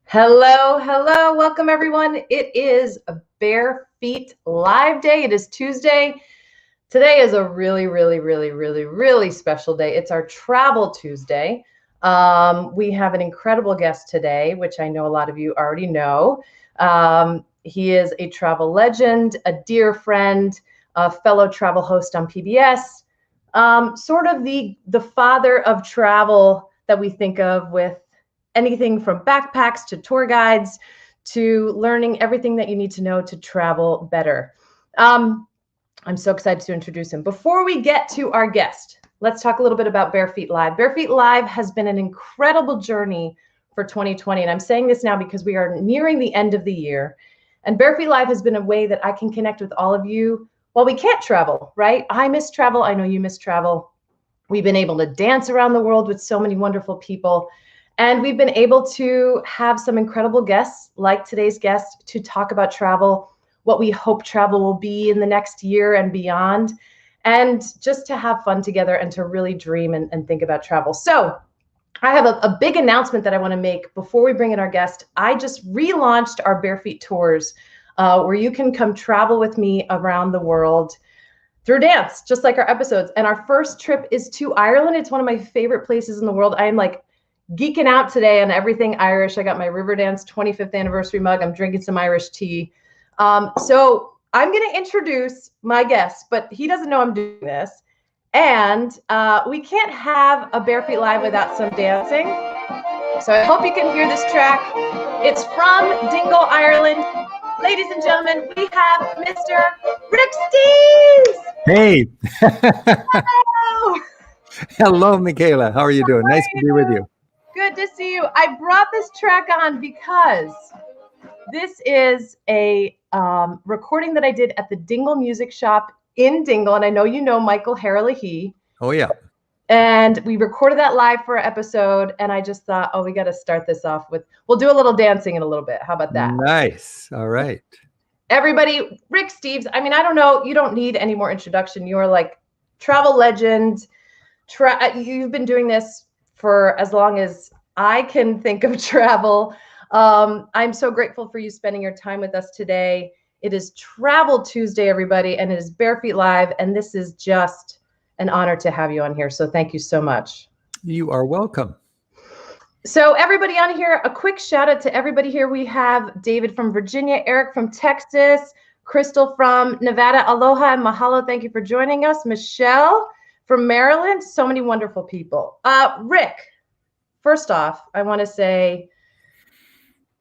Hello, hello. Welcome, everyone. It is a Bare Feet Live Day. It is Tuesday. Today is a really special day. It's our Travel Tuesday. We have an incredible guest today, which I know a lot of you already know. He is a travel legend, a dear friend, a fellow travel host on PBS, sort of the father of travel that we think of, with anything from backpacks to tour guides to learning everything that you need to know to travel better. I'm so excited to introduce him. Before we get to our guest, let's talk a little bit about Bare Feet Live. Bare Feet Live has been an incredible journey for 2020. And I'm saying this now because we are nearing the end of the year. And Bare Feet Live has been a way that I can connect with all of you while we can't travel, right? I miss travel. I know you miss travel. We've been able to dance around the world with so many wonderful people. And we've been able to have some incredible guests, like today's guest, to talk about travel, what we hope travel will be in the next year and beyond, and just to have fun together and to really dream and think about travel. So I have a big announcement that I want to make before we bring in our guest. I just relaunched our Bare Feet Tours, where you can come travel with me around the world through dance, just like our episodes. And our first trip is to Ireland. It's one of my favorite places in the world. I am like geeking out today on everything Irish. I got my Riverdance 25th anniversary mug. I'm drinking some Irish tea. So I'm going to introduce my guest, but he doesn't know I'm doing this. And we can't have a Bare Feet Live without some dancing. So I hope you can hear this track. It's from Dingle, Ireland. Ladies and gentlemen, we have Mr. Rick Steves. Hey. Hello. Hello, Michaela. How are you doing? Nice to be with you. Good to see you. I brought this track on because this is a recording that I did at the Dingle Music Shop in Dingle. And I know you know Michael Haralahi. Oh, yeah. And we recorded that live for an episode. And I just thought, we got to start this off with, we'll do a little dancing in a little bit. How about that? Nice. All right. Everybody, Rick Steves. I mean, I don't know. You don't need any more introduction. You're like travel legend. You've been doing this for as long as I can think of travel. I'm so grateful for you spending your time with us today. It is Travel Tuesday, everybody, and it is Bare Feet Live, and this is just an honor to have you on here. So thank you so much. You are welcome. So everybody on here, a quick shout out to everybody here. We have David from Virginia, Eric from Texas, Crystal from Nevada. Aloha and mahalo. Thank you for joining us. Michelle from Maryland. So many wonderful people. Rick, first off, I want to say,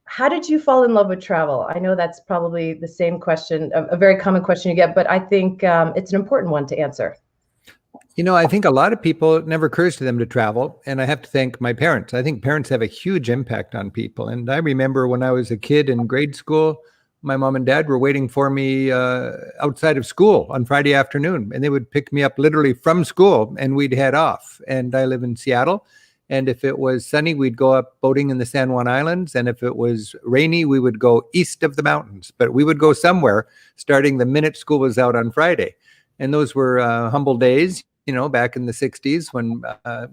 how did you fall in love with travel? I know that's probably the same question, a very common question you get, but I think it's an important one to answer. You know, I think a lot of people, it never occurs to them to travel. And I have to thank my parents. I think parents have a huge impact on people. And I remember when I was a kid in grade school, my mom and dad were waiting for me outside of school on Friday afternoon. And they would pick me up literally from school and we'd head off. And I live in Seattle. And if it was sunny, we'd go up boating in the San Juan Islands. And if it was rainy, we would go east of the mountains. But we would go somewhere starting the minute school was out on Friday. And those were humble days, you know, back in the 60s when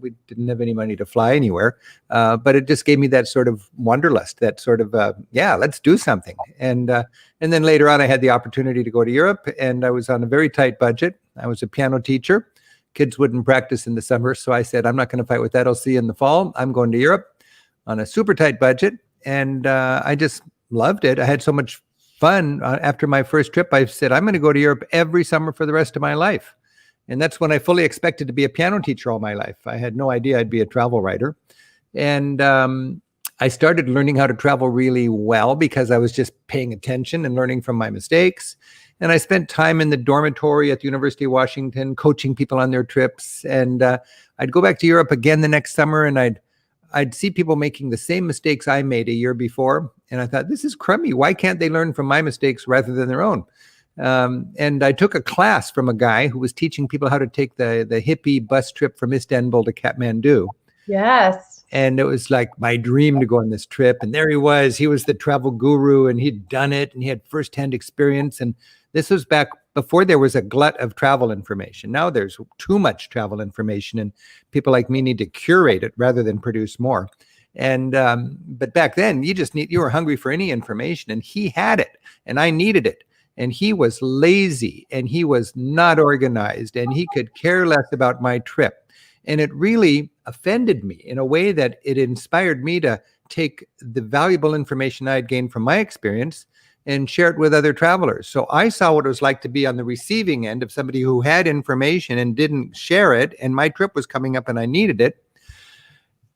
we didn't have any money to fly anywhere. But it just gave me that sort of wanderlust, that sort of, let's do something. And then later on, I had the opportunity to go to Europe, and I was on a very tight budget. I was a piano teacher. Kids wouldn't practice in the summer. So I said, I'm not going to fight with that. I'll see you in the fall. I'm going to Europe on a super tight budget. And I just loved it. I had so much fun. After my first trip, I said, I'm going to go to Europe every summer for the rest of my life. And that's when I fully expected to be a piano teacher all my life. I had no idea I'd be a travel writer. And I started learning how to travel really well because I was just paying attention and learning from my mistakes. And I spent time in the dormitory at the University of Washington coaching people on their trips. And I'd go back to Europe again the next summer, and I'd see people making the same mistakes I made a year before. And I thought, this is crummy. Why can't they learn from my mistakes rather than their own? And I took a class from a guy who was teaching people how to take the hippie bus trip from Istanbul to Kathmandu. Yes. And it was like my dream to go on this trip. And there he was the travel guru, and he'd done it, and he had firsthand experience. And this was back before there was a glut of travel information. Now there's too much travel information, and people like me need to curate it rather than produce more. And but back then, you were hungry for any information, and he had it, and I needed it. And he was lazy, and he was not organized, and he could care less about my trip. And it really offended me in a way that it inspired me to take the valuable information I had gained from my experience and share it with other travelers. So I saw what it was like to be on the receiving end of somebody who had information and didn't share it. And my trip was coming up and I needed it.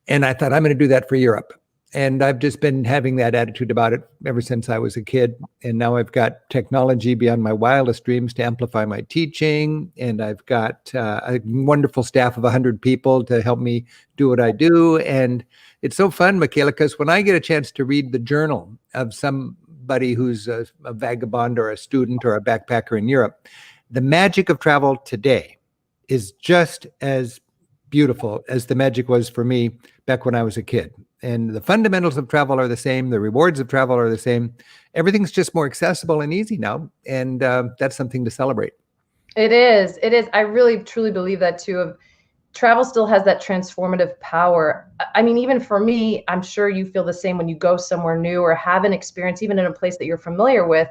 And I thought, I'm going to do that for Europe. And I've just been having that attitude about it ever since I was a kid. And now I've got technology beyond my wildest dreams to amplify my teaching. And I've got a wonderful staff of 100 people to help me do what I do. And it's so fun, Michaela, because when I get a chance to read the journal of somebody who's a vagabond or a student or a backpacker in Europe, the magic of travel today is just as beautiful as the magic was for me back when I was a kid. And the fundamentals of travel are the same. The rewards of travel are the same. Everything's just more accessible and easy now. And that's something to celebrate. It is. It is. I really, truly believe that too. Travel still has that transformative power. I mean, even for me, I'm sure you feel the same when you go somewhere new or have an experience, even in a place that you're familiar with.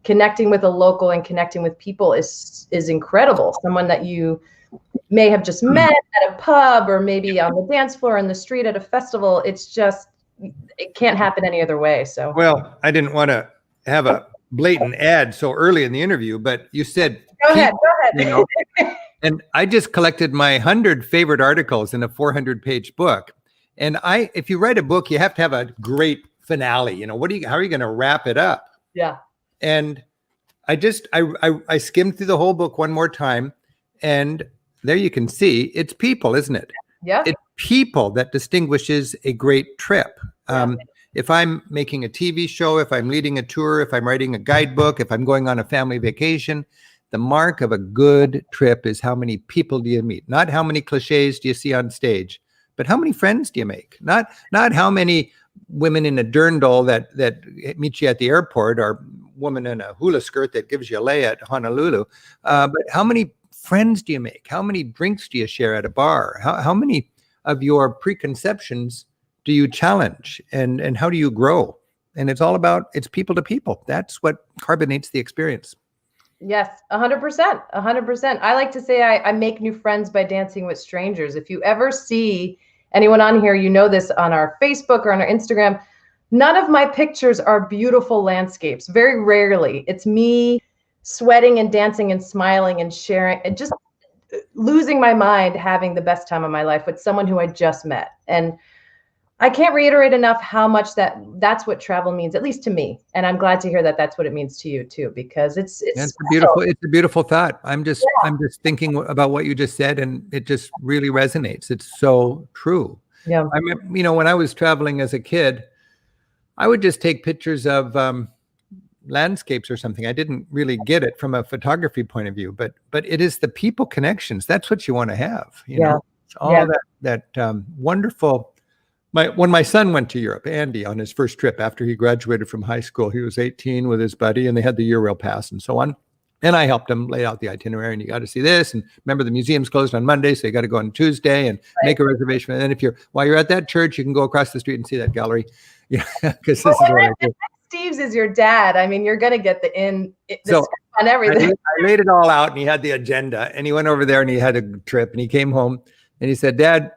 Connecting with a local and connecting with people is incredible. Someone that you may have just met at a pub or maybe on the dance floor in the street at a festival. It's just, it can't happen any other way. So, well, I didn't want to have a blatant ad so early in the interview, but you said, go ahead. You know, and I just collected my 100 favorite articles in a 400-page book. And if you write a book, you have to have a great finale. You know, how are you going to wrap it up? Yeah. And I skimmed through the whole book one more time, and there you can see it's people, isn't it? Yeah. It's people that distinguishes a great trip. Yeah. If I'm making a TV show, if I'm leading a tour, if I'm writing a guidebook, if I'm going on a family vacation, the mark of a good trip is how many people do you meet? Not how many cliches do you see on stage, but how many friends do you make? Not how many women in a dirndl that meet you at the airport or woman in a hula skirt that gives you a lay at Honolulu, but how many friends do you make? How many drinks do you share at a bar? How many of your preconceptions do you challenge? And how do you grow? And it's people to people. That's what carbonates the experience. Yes, 100%, 100%. I like to say I make new friends by dancing with strangers. If you ever see anyone on here, you know this on our Facebook or on our Instagram, none of my pictures are beautiful landscapes. Very rarely. It's me sweating and dancing and smiling and sharing and just losing my mind, having the best time of my life with someone who I just met. And I can't reiterate enough how much that's what travel means, at least to me. And I'm glad to hear that that's what it means to you too, because it's a beautiful thought. I'm just thinking about what you just said, and it just really resonates. It's so true. Yeah. I mean, when I was traveling as a kid, I would just take pictures of landscapes or something. I didn't really get it from a photography point of view, but it is the people connections. That's what you want to have. You know, it's all that wonderful. When my son went to Europe, Andy, on his first trip after he graduated from high school, he was 18 with his buddy, and they had the Eurail pass and so on. And I helped him lay out the itinerary, and you got to see this. And remember, the museum's closed on Monday, so you got to go on Tuesday and make a reservation. And then while you're at that church, you can go across the street and see that gallery. Yeah, because this is what I do. Steve's is your dad. I mean, you're going to get on everything. I laid it all out, and he had the agenda, and he went over there and he had a trip, and he came home and he said, "Dad,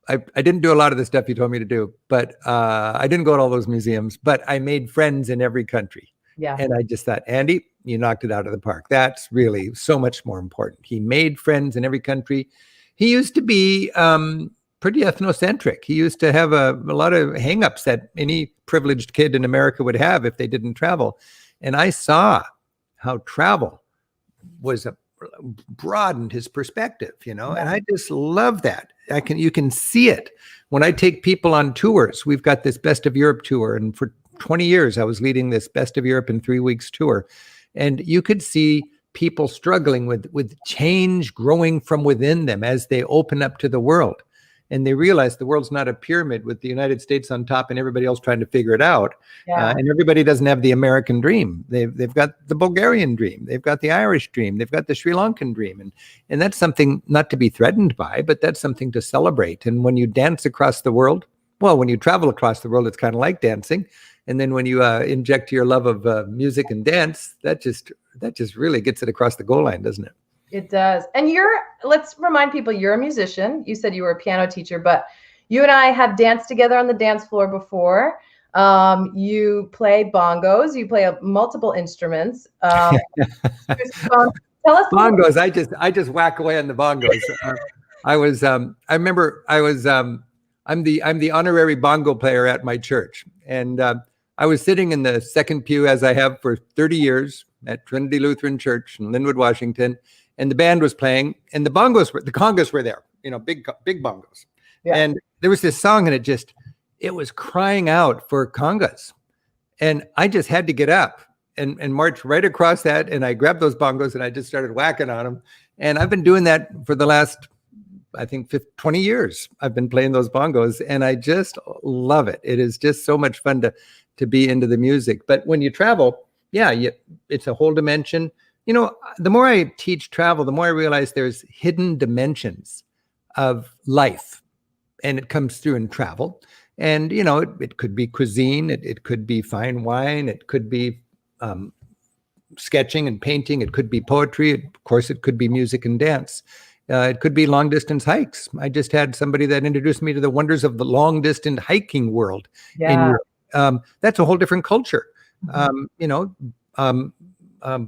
I didn't do a lot of the stuff you told me to do, but I didn't go to all those museums, but I made friends in every country." Yeah. And I just thought, Andy, you knocked it out of the park. That's really so much more important. He made friends in every country. He used to be pretty ethnocentric. He used to have a lot of hangups that any privileged kid in America would have if they didn't travel. And I saw how travel broadened his perspective, you know, and I just love that. You can see it when I take people on tours. We've got this Best of Europe tour, and for 20 years I was leading this Best of Europe in 3 weeks tour, and you could see people struggling with change growing from within them as they open up to the world, and they realize the world's not a pyramid with the United States on top and everybody else trying to figure it out. And everybody doesn't have the American dream. They've got the Bulgarian dream. They've got the Irish dream. They've got the Sri Lankan dream. And that's something not to be threatened by, but that's something to celebrate. And when you dance across the world, Well, when you travel across the world, it's kind of like dancing. And then when you inject your love of music and dance, that just really gets it across the goal line, doesn't it? It does. And let's remind people, you're a musician. You said you were a piano teacher, but you and I have danced together on the dance floor before. You play bongos. You play multiple instruments. Tell us bongos. I just whack away on the bongos. I remember I'm the honorary bongo player at my church, and I was sitting in the second pew, as I have for 30 years at Trinity Lutheran Church in Linwood, Washington, and the band was playing, and the congas were there, big bongos, yeah. And there was this song, and it was crying out for congas, and I just had to get up and march right across that, and I grabbed those bongos and I just started whacking on them, and I've been doing that for the last, I think, 20 years. I've been playing those bongos, and I just love it. It is just so much fun to be into the music. But when you travel, it's a whole dimension. The more I teach travel, the more I realize there's hidden dimensions of life, and it comes through in travel. And, it could be cuisine, it could be fine wine, it could be sketching and painting, it could be poetry, of course, it could be music and dance. It could be long distance hikes. I just had somebody that introduced me to the wonders of the long distance hiking world. Yeah. In Europe. That's a whole different culture.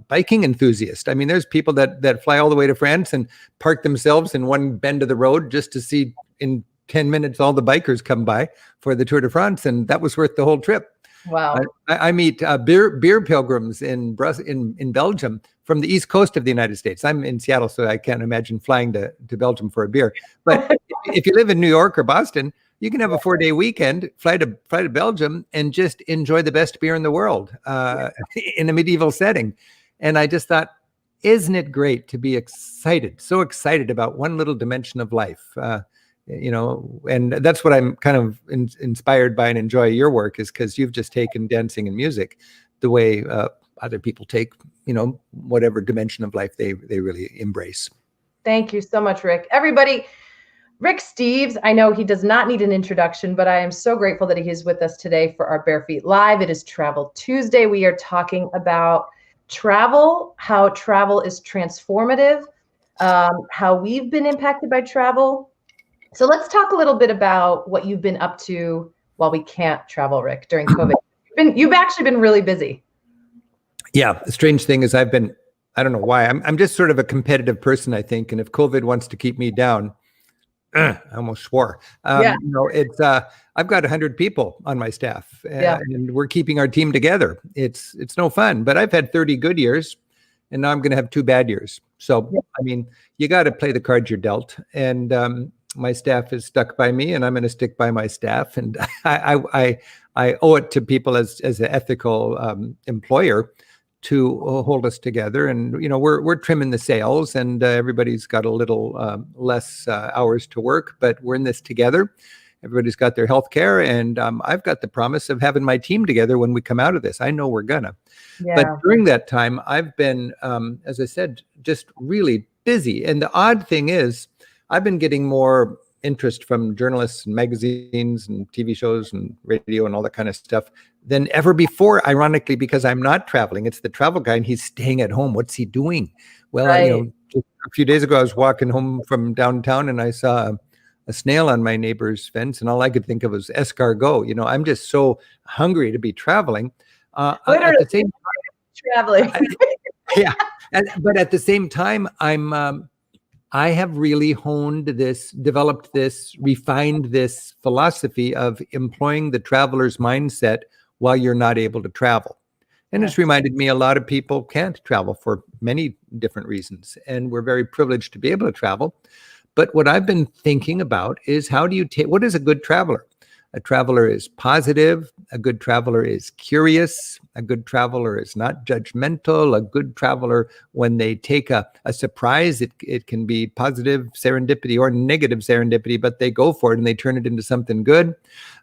Biking enthusiast. I mean, there's people that fly all the way to France and park themselves in one bend of the road just to see in 10 minutes all the bikers come by for the Tour de France, and that was worth the whole trip. Wow. I meet beer pilgrims in Belgium from the East Coast of the United States. I'm in Seattle, so I can't imagine flying to Belgium for a beer. But if you live in New York or Boston, you can have a 4-day weekend, fly to Belgium, and just enjoy the best beer in the world in a medieval setting. And I just thought, isn't it great to be so excited about one little dimension of life? And that's what I'm kind of inspired by and enjoy your work, is because you've just taken dancing and music the way other people take, whatever dimension of life they really embrace. Thank you so much, Rick. Everybody, Rick Steves, I know he does not need an introduction, but I am so grateful that he is with us today for our Bare Feet Live. It is Travel Tuesday. We are talking about travel, how travel is transformative, how we've been impacted by travel. So let's talk a little bit about what you've been up to while we can't travel, Rick, during COVID. You've actually been really busy. Yeah. The strange thing is I don't know why, I'm just sort of a competitive person, I think. And if COVID wants to keep me down, I almost swore. It's I've got 100 people on my staff, and we're keeping our team together. It's no fun, but I've had 30 good years, and now I'm going to have 2 bad years. So, I mean, you got to play the cards you're dealt. And my staff is stuck by me, and I'm going to stick by my staff. And I owe it to people as an ethical employer to hold us together. And we're trimming the sails, and everybody's got a little less hours to work, but we're in this together. Everybody's got their health care, and I've got the promise of having my team together when we come out of this. I know we're gonna. Yeah. But during that time, I've been, as I said, just really busy. And the odd thing is, I've been getting more interest from journalists and magazines and TV shows and radio and all that kind of stuff than ever before, ironically, because I'm not traveling. It's the travel guy, and he's staying at home. What's he doing? Well, right. Just a few days ago, I was walking home from downtown, and I saw a snail on my neighbor's fence, and all I could think of was escargot. I'm just so hungry to be traveling. At the same time, traveling. But at the same time, I have really developed this, refined this philosophy of employing the traveler's mindset while you're not able to travel. And it's reminded me a lot of people can't travel for many different reasons, and we're very privileged to be able to travel. But what I've been thinking about is, what is a good traveler? A traveler is positive. A good traveler is curious. A good traveler is not judgmental. A good traveler, when they take a surprise, it can be positive serendipity or negative serendipity, but they go for it and they turn it into something good.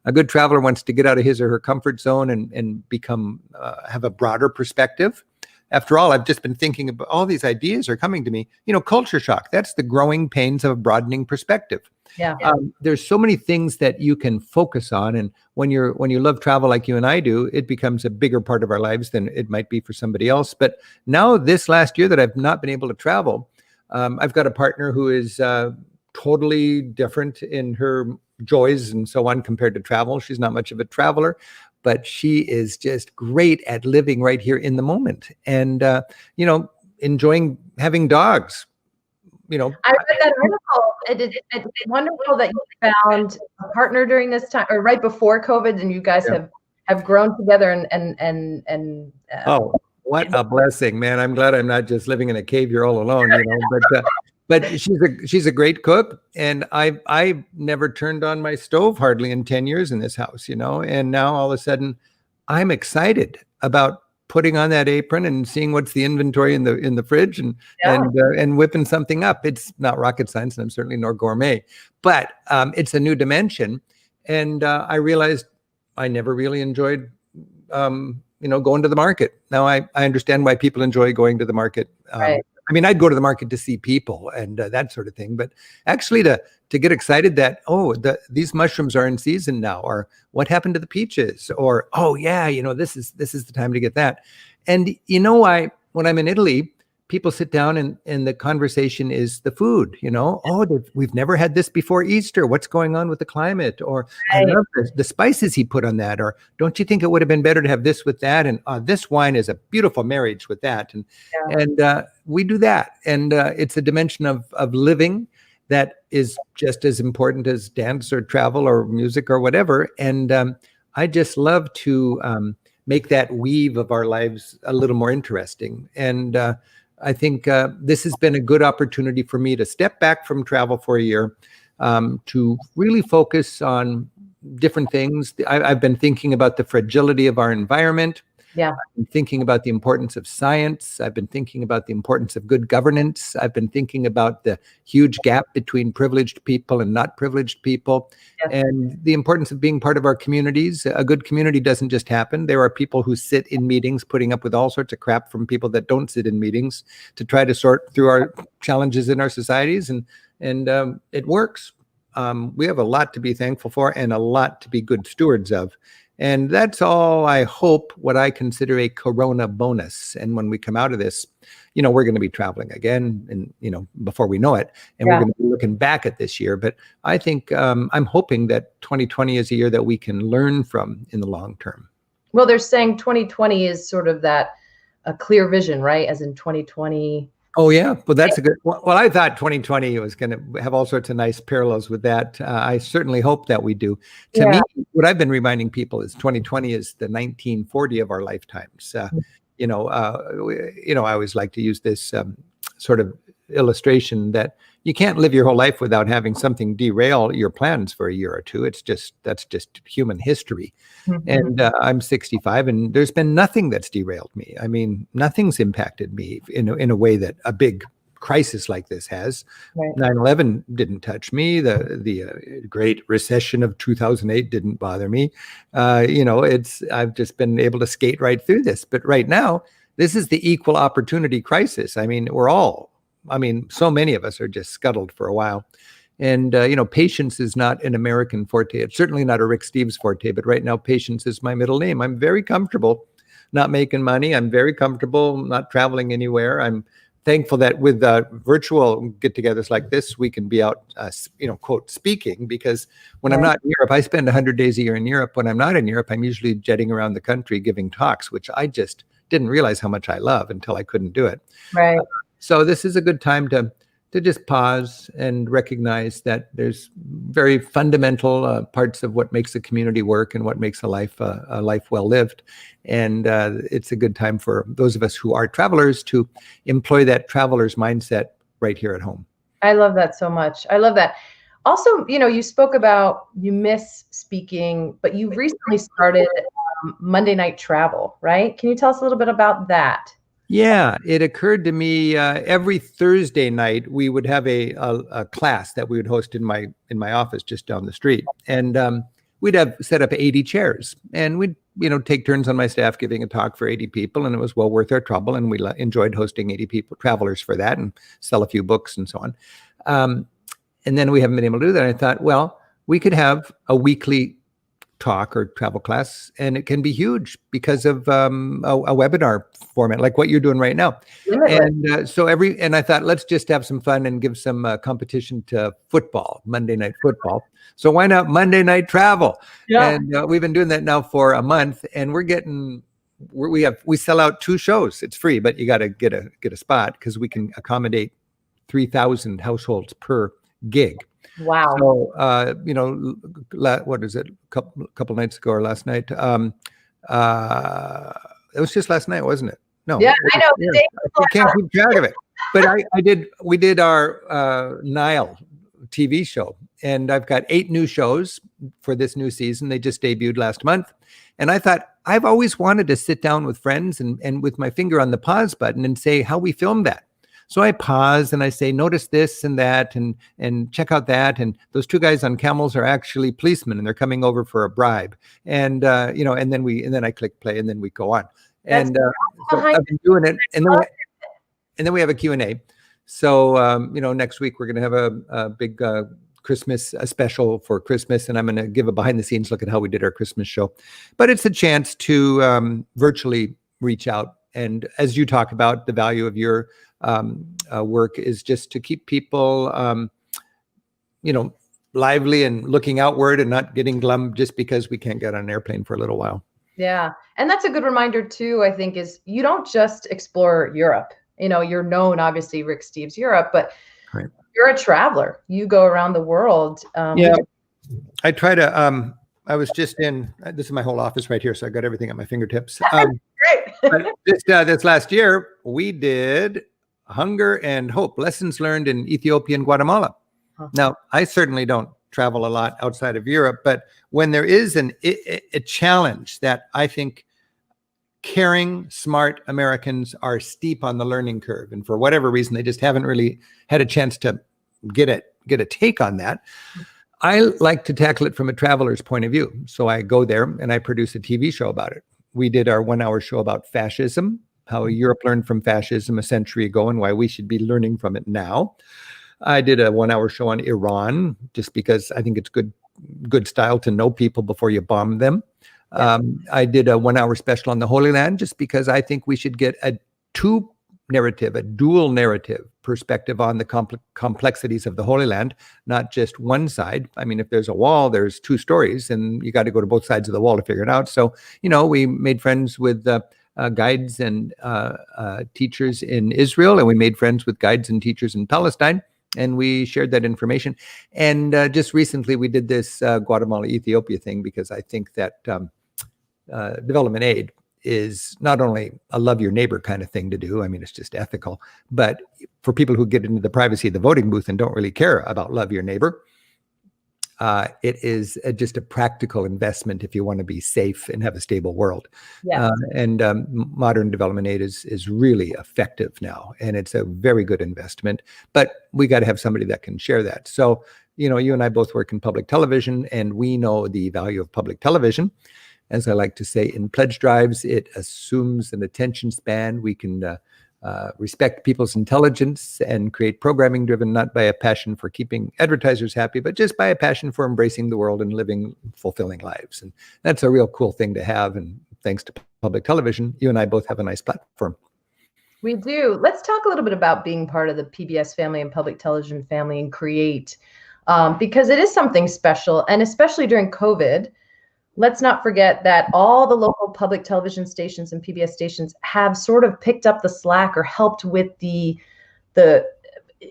A good traveler wants to get out of his or her comfort zone and become have a broader perspective. after all, I've just been thinking about all these ideas are coming to me. Culture shock. That's the growing pains of a broadening perspective. Yeah. There's so many things that you can focus on, and when you love travel like you and I do, it becomes a bigger part of our lives than it might be for somebody else. But now, this last year that I've not been able to travel, I've got a partner who is totally different in her joys and so on compared to travel. She's not much of a traveler, but she is just great at living right here in the moment, and enjoying having dogs. I read that article. It's wonderful that you found a partner during this time, or right before COVID, and you guys have grown together and oh, what a blessing, man. I'm glad I'm not just living in a cave. You're all alone, but she's a great cook, and I never turned on my stove hardly in 10 years in this house, and now all of a sudden I'm excited about putting on that apron and seeing what's the inventory in the fridge and whipping something up. It's not rocket science, and I'm certainly nor gourmet, but it's a new dimension. And I realized I never really enjoyed, going to the market. Now I understand why people enjoy going to the market. Right. I mean, I'd go to the market to see people and that sort of thing, but actually to get excited that, these mushrooms are in season now, or what happened to the peaches, or, this is the time to get that. And when I'm in Italy, people sit down and the conversation is the food, we've never had this before Easter. What's going on with the climate? Or I love the spices he put on that. Or don't you think it would have been better to have this with that? And this wine is a beautiful marriage with that. And we do that. And it's a dimension of living that is just as important as dance or travel or music or whatever. And I just love to make that weave of our lives a little more interesting. And I think this has been a good opportunity for me to step back from travel for a year, to really focus on different things. I've been thinking about the fragility of our environment. Yeah. I've been thinking about the importance of science. I've been thinking about the importance of good governance. I've been thinking about the huge gap between privileged people and not privileged people, and the importance of being part of our communities. A good community doesn't just happen. There are people who sit in meetings putting up with all sorts of crap from people that don't sit in meetings to try to sort through our challenges in our societies, and it works. We have a lot to be thankful for and a lot to be good stewards of. And that's all, I hope, what I consider a Corona bonus. And when we come out of this, we're going to be traveling again, and, before we know it, and we're going to be looking back at this year. But I think I'm hoping that 2020 is a year that we can learn from in the long term. Well, they're saying 2020 is sort of a clear vision, right? As in 2020. Oh, yeah. Well, that's a good. Well, I thought 2020 was going to have all sorts of nice parallels with that. I certainly hope that we do. To me, what I've been reminding people is 2020 is the 1940 of our lifetimes. I always like to use this sort of illustration that you can't live your whole life without having something derail your plans for a year or two. That's just human history. Mm-hmm. And I'm 65, and there's been nothing that's derailed me. I mean, nothing's impacted me in a way that a big crisis like this has. Right. 9/11 didn't touch me. The Great Recession of 2008 didn't bother me. I've just been able to skate right through this. But right now, this is the equal opportunity crisis. I mean, so many of us are just scuttled for a while. And, patience is not an American forte. It's certainly not a Rick Steves forte, but right now, patience is my middle name. I'm very comfortable not making money. I'm very comfortable not traveling anywhere. I'm thankful that with virtual get-togethers like this, we can be out, quote, speaking, because when I'm not in Europe, I spend 100 days a year in Europe. When I'm not in Europe, I'm usually jetting around the country giving talks, which I just didn't realize how much I love until I couldn't do it. Right. So this is a good time to just pause and recognize that there's very fundamental parts of what makes a community work and what makes a life well lived. And it's a good time for those of us who are travelers to employ that traveler's mindset right here at home. I love that so much. I love that. Also, you spoke about you miss speaking, but you recently started Monday Night Travel, right? Can you tell us a little bit about that? Yeah, it occurred to me every Thursday night we would have a class that we would host in my office just down the street, and we'd have set up 80 chairs, and we'd take turns on my staff giving a talk for 80 people, and it was well worth our trouble, and we enjoyed hosting 80 people, travelers, for that, and sell a few books and so on. And then we haven't been able to do that. I thought, well, we could have a weekly talk or travel class, and it can be huge because of a webinar format like what you're doing right now. And and I thought, let's just have some fun and give some competition to football, Monday Night Football. So why not Monday Night Travel? Yeah. And we've been doing that now for a month, and we sell out 2 shows. It's free, but you got to get a spot because we can accommodate 3,000 households per gig. Wow. So, what is it? Couple nights ago or last night? It was just last night, wasn't it? No. Yeah, I know. I can't keep track of it. But we did our Nile TV show, and I've got 8 new shows for this new season. They just debuted last month. And I thought, I've always wanted to sit down with friends and with my finger on the pause button and say how we filmed that. So I pause and I say, notice this and that, and check out that. And those 2 guys on camels are actually policemen, and they're coming over for a bribe. And and then I click play, and then we go on. And so I've been doing it, and then we have a Q&A. So next week we're going to have a big Christmas special for Christmas, and I'm going to give a behind the scenes look at how we did our Christmas show. But it's a chance to virtually reach out, and as you talk about, the value of your work is just to keep people, lively and looking outward and not getting glum just because we can't get on an airplane for a little while. Yeah. And that's a good reminder too, I think, is you don't just explore Europe. You're known, obviously, Rick Steves Europe, but right. You're a traveler. You go around the world. Yeah. I try to, I was just in, this is my whole office right here, so I got everything at my fingertips. Great. But this last year, we did Hunger and Hope, Lessons Learned in Ethiopia and Guatemala. Huh. Now, I certainly don't travel a lot outside of Europe, but when there is a challenge that I think caring, smart Americans are steep on the learning curve, and for whatever reason, they just haven't really had a chance to get a take on that. I like to tackle it from a traveler's point of view. So I go there and I produce a TV show about it. We did our 1-hour show about fascism, how Europe learned from fascism a century ago and why we should be learning from it now. I did a 1-hour show on Iran, just because I think it's good style to know people before you bomb them. Yeah. I did a 1-hour special on the Holy Land, just because I think we should get a dual narrative perspective on the complexities of the Holy Land, not just one side. I mean, if there's a wall, there's 2 stories, and you got to go to both sides of the wall to figure it out. So, we made friends with guides and teachers in Israel, and we made friends with guides and teachers in Palestine, and we shared that information. And just recently, we did this Guatemala, Ethiopia thing, because I think that development aid is not only a love your neighbor kind of thing to do. I mean, it's just ethical, but for people who get into the privacy of the voting booth and don't really care about love your neighbor, it is just a practical investment if you want to be safe and have a stable world. Yes. Modern development aid is really effective now, and it's a very good investment, but we got to have somebody that can share that. So, you and I both work in public television, and we know the value of public television. As I like to say, in pledge drives, it assumes an attention span. We can respect people's intelligence and create programming driven not by a passion for keeping advertisers happy, but just by a passion for embracing the world and living fulfilling lives. And that's a real cool thing to have. And thanks to public television, you and I both have a nice platform. We do. Let's talk a little bit about being part of the PBS family and public television family and create, because it is something special. And especially during COVID, let's not forget that all the local public television stations and PBS stations have sort of picked up the slack or helped with the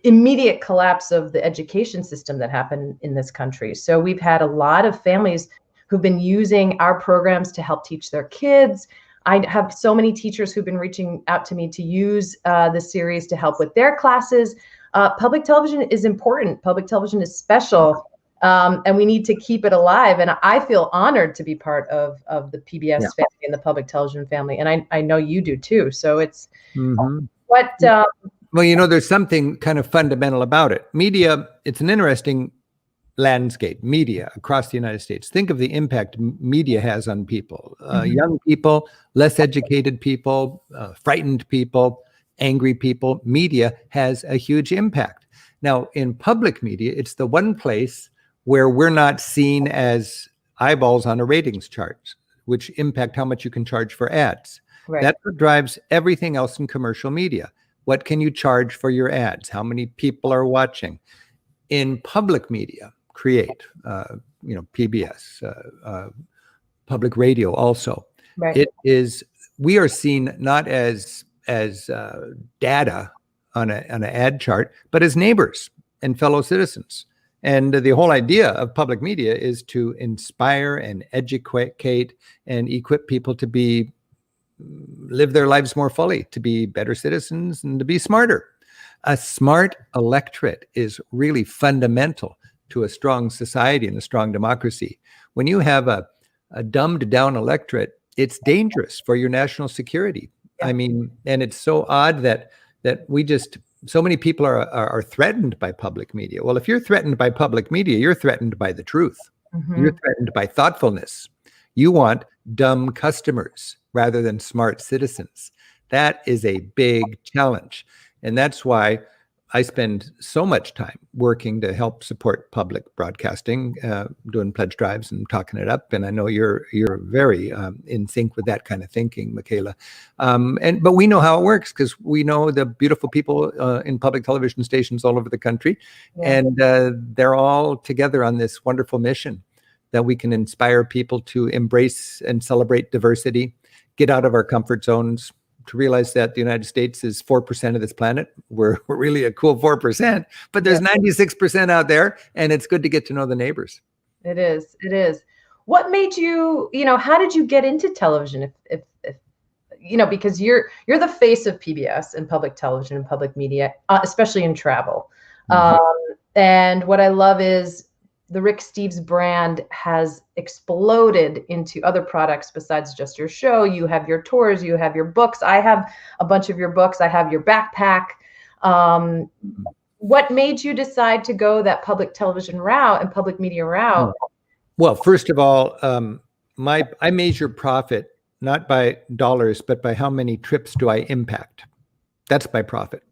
immediate collapse of the education system that happened in this country. So we've had a lot of families who've been using our programs to help teach their kids. I have so many teachers who've been reaching out to me to use the series to help with their classes. Public television is important. Public television is special. And we need to keep it alive. And I feel honored to be part of the PBS family and the public television family. And I know you do too. So it's what. Well, there's something kind of fundamental about it. Media, it's an interesting landscape, media across the United States. Think of the impact media has on people, young people, less educated people, frightened people, angry people. Media has a huge impact. Now, in public media, it's the one place where we're not seen as eyeballs on a ratings chart, which impact how much you can charge for ads. Right. That's what drives everything else in commercial media. What can you charge for your ads? How many people are watching? In public media, create, PBS, public radio also. Right. It is, we are seen not as data on an ad chart, but as neighbors and fellow citizens. And the whole idea of public media is to inspire and educate and equip people to live their lives more fully, to be better citizens and to be smarter. A smart electorate is really fundamental to a strong society and a strong democracy. When you have a dumbed down electorate, it's dangerous for your national security. Yeah. I mean, and it's so odd that so many people are threatened by public media. Well, if you're threatened by public media, you're threatened by the truth. You're threatened by thoughtfulness. You want dumb customers rather than smart citizens. That is a big challenge. And that's why I spend so much time working to help support public broadcasting, doing pledge drives and talking it up. And I know you're very in sync with that kind of thinking, Michaela. But we know how it works because we know the beautiful people in public television stations all over the country. Yeah. And they're all together on this wonderful mission that we can inspire people to embrace and celebrate diversity, get out of our comfort zones, to realize that the United States is 4% of this planet. We're really a cool 4%, but there's 96% out there, and it's good to get to know the neighbors. It is. It is. What made you, how did you get into television? If because you're the face of PBS and public television and public media, especially in travel. And what I love is the Rick Steves brand has exploded into other products besides just your show. You have your tours, you have your books. I have a bunch of your books. I have your backpack. What made you decide to go that public television route and public media route? Well, first of all, I measure profit not by dollars, but by how many trips do I impact. That's my profit.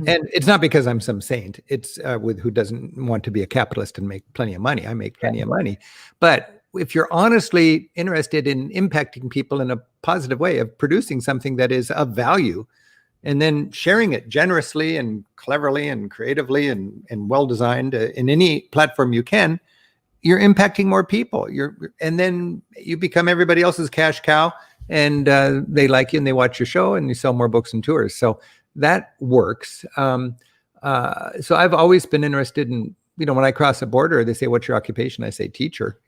And it's not because I'm some saint. It's with who doesn't want to be a capitalist and make plenty of money. I make plenty of money. But if you're honestly interested in impacting people in a positive way, of producing something that is of value, and then sharing it generously and cleverly and creatively and well-designed in any platform you can, you're impacting more people. And then you become everybody else's cash cow, and they like you and they watch your show and you sell more books and tours. So that works. So I've always been interested in, when I cross a border, they say, "What's your occupation?" I say, "Teacher,"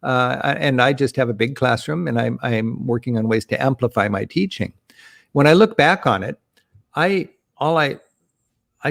and I just have a big classroom and I'm working on ways to amplify my teaching. When I look back on it, I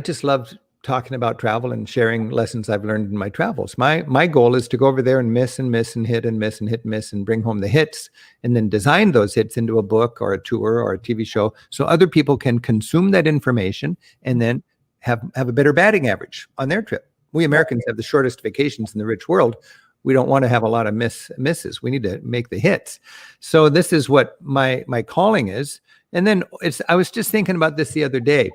just loved talking about travel and sharing lessons I've learned in my travels. My goal is to go over there and miss and miss and hit and miss and hit and miss and bring home the hits, and then design those hits into a book or a tour or a TV show so other people can consume that information and then have a better batting average on their trip. We Americans have the shortest vacations in the rich world. We don't want to have a lot of misses. We need to make the hits. So this is what my calling is. And then I was just thinking about this the other day.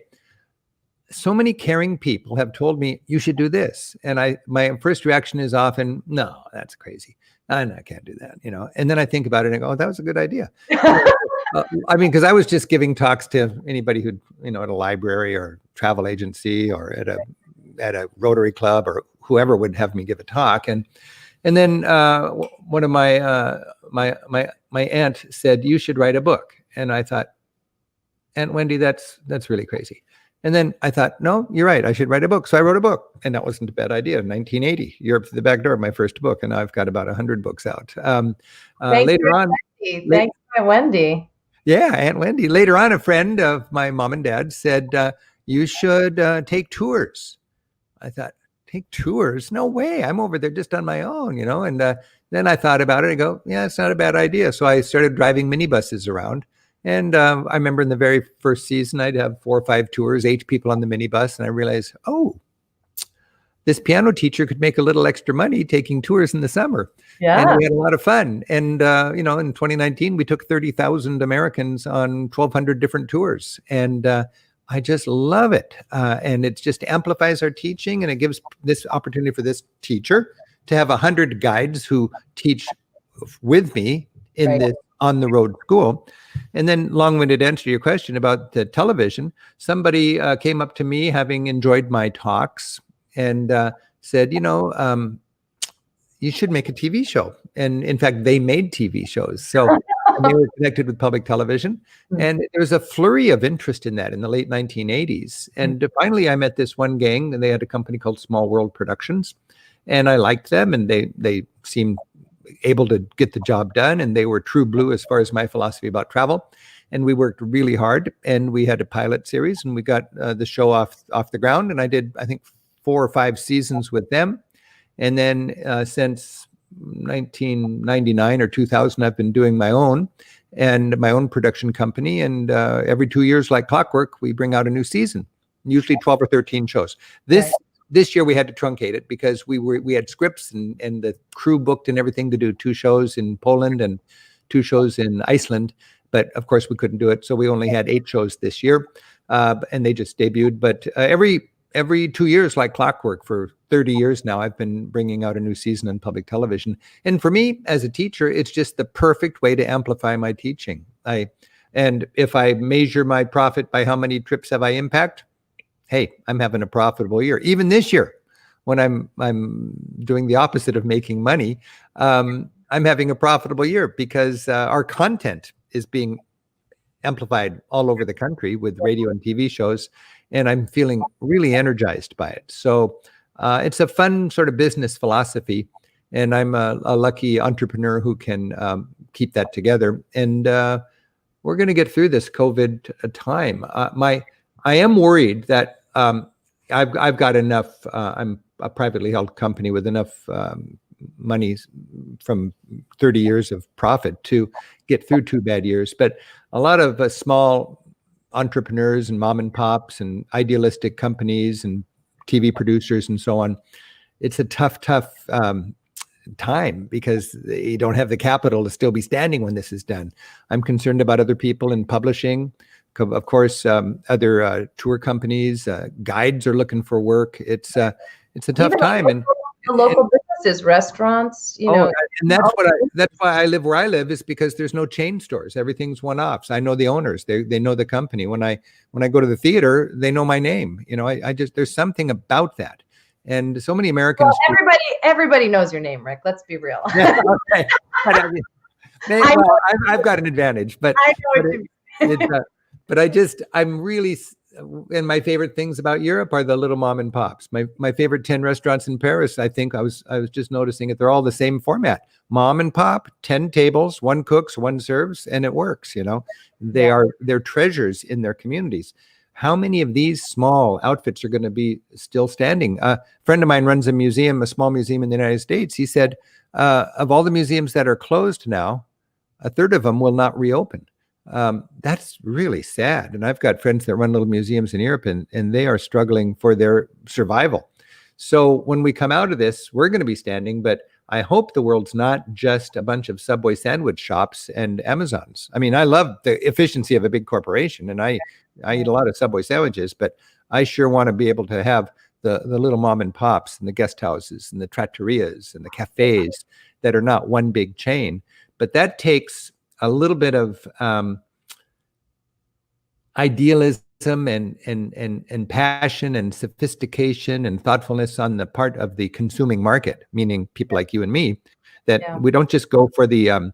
So many caring people have told me, "You should do this." And my first reaction is often, "No, that's crazy. I can't do that." And then I think about it and I go, "Oh, that was a good idea." Because I was just giving talks to anybody who, at a library or travel agency or at a Rotary Club or whoever would have me give a talk. And then one of my aunt said, "You should write a book." And I thought, "Aunt Wendy, that's really crazy." And then I thought, "No, you're right. I should write a book." So I wrote a book, and that wasn't a bad idea. 1980, Europe to the Back Door, my first book, and now I've got about 100 books out. Later on, thanks, Aunt Wendy. Yeah, Aunt Wendy. Later on, a friend of my mom and dad said, "You should take tours." I thought, "Take tours? No way. I'm over there just on my own, And then I thought about it. I go, "Yeah, it's not a bad idea." So I started driving minibuses around. And I remember in the very first season, I'd have 4 or 5 tours, 8 people on the minibus. And I realized, this piano teacher could make a little extra money taking tours in the summer. And Yeah. we had a lot of fun. And, in 2019, we took 30,000 Americans on 1,200 different tours. And I just love it. And it just amplifies our teaching, and it gives this opportunity for this teacher to have 100 guides who teach with me in Right. this on the road school. And then, long-winded answer to your question about the television, somebody came up to me having enjoyed my talks and said, you should make a TV show. And in fact, they made TV shows. So and they were connected with public television. And there was a flurry of interest in that in the late 1980s. And finally, I met this one gang, and they had a company called Small World Productions. And I liked them, and they seemed able to get the job done. And they were true blue as far as my philosophy about travel. And we worked really hard, and we had a pilot series, and we got the show off the ground. And I did, I think, 4 or 5 seasons with them. And then since 1999 or 2000, I've been doing my own production company. And every 2 years, like clockwork, we bring out a new season, usually 12 or 13 shows. This year we had to truncate it because we had scripts and the crew booked and everything to do 2 shows in Poland and 2 shows in Iceland. But of course we couldn't do it. So we only had 8 shows this year, and they just debuted. But every 2 years, like clockwork, for 30 years now, I've been bringing out a new season on public television. And for me, as a teacher, it's just the perfect way to amplify my teaching. And if I measure my profit by how many trips have I impact, hey, I'm having a profitable year. Even this year, when I'm doing the opposite of making money, I'm having a profitable year because our content is being amplified all over the country with radio and TV shows. And I'm feeling really energized by it. So it's a fun sort of business philosophy. And I'm a lucky entrepreneur who can keep that together. And we're going to get through this COVID time. I am worried that I've got enough. I'm a privately held company with enough money from 30 years of profit to get through 2 bad years. But a lot of small entrepreneurs and mom and pops and idealistic companies and TV producers and so on, it's a tough time because they don't have the capital to still be standing when this is done. I'm concerned about other people in publishing. Of course, other tour companies, guides are looking for work. It's a tough time. And the local businesses, restaurants, and that's why I live where I live, is because there's no chain stores. Everything's one-offs. I know the owners. They know the company. When I go to the theater, they know my name. I just, there's something about that. And so many Americans. Well, everybody knows your name, Rick. Let's be real. Yeah, okay. I've got an advantage, but I know I'm really. And my favorite things about Europe are the little mom and pops. My favorite 10 restaurants in Paris, I think I was just noticing it. They're all the same format. Mom and pop, 10 tables, 1 cooks, 1 serves, and it works, They're treasures in their communities. How many of these small outfits are going to be still standing? A friend of mine runs a small museum in the United States. He said, of all the museums that are closed now, 1/3 of them will not reopen. That's really sad. And I've got friends that run little museums in Europe, and they are struggling for their survival. So when we come out of this, we're going to be standing, but I hope the world's not just a bunch of Subway sandwich shops and Amazons. I mean, I love the efficiency of a big corporation, and I eat a lot of Subway sandwiches, but I sure want to be able to have the little mom and pops and the guest houses and the trattorias and the cafes that are not one big chain. But that takes a little bit of idealism and passion and sophistication and thoughtfulness on the part of the consuming market, meaning people like you and me, that we don't just go for the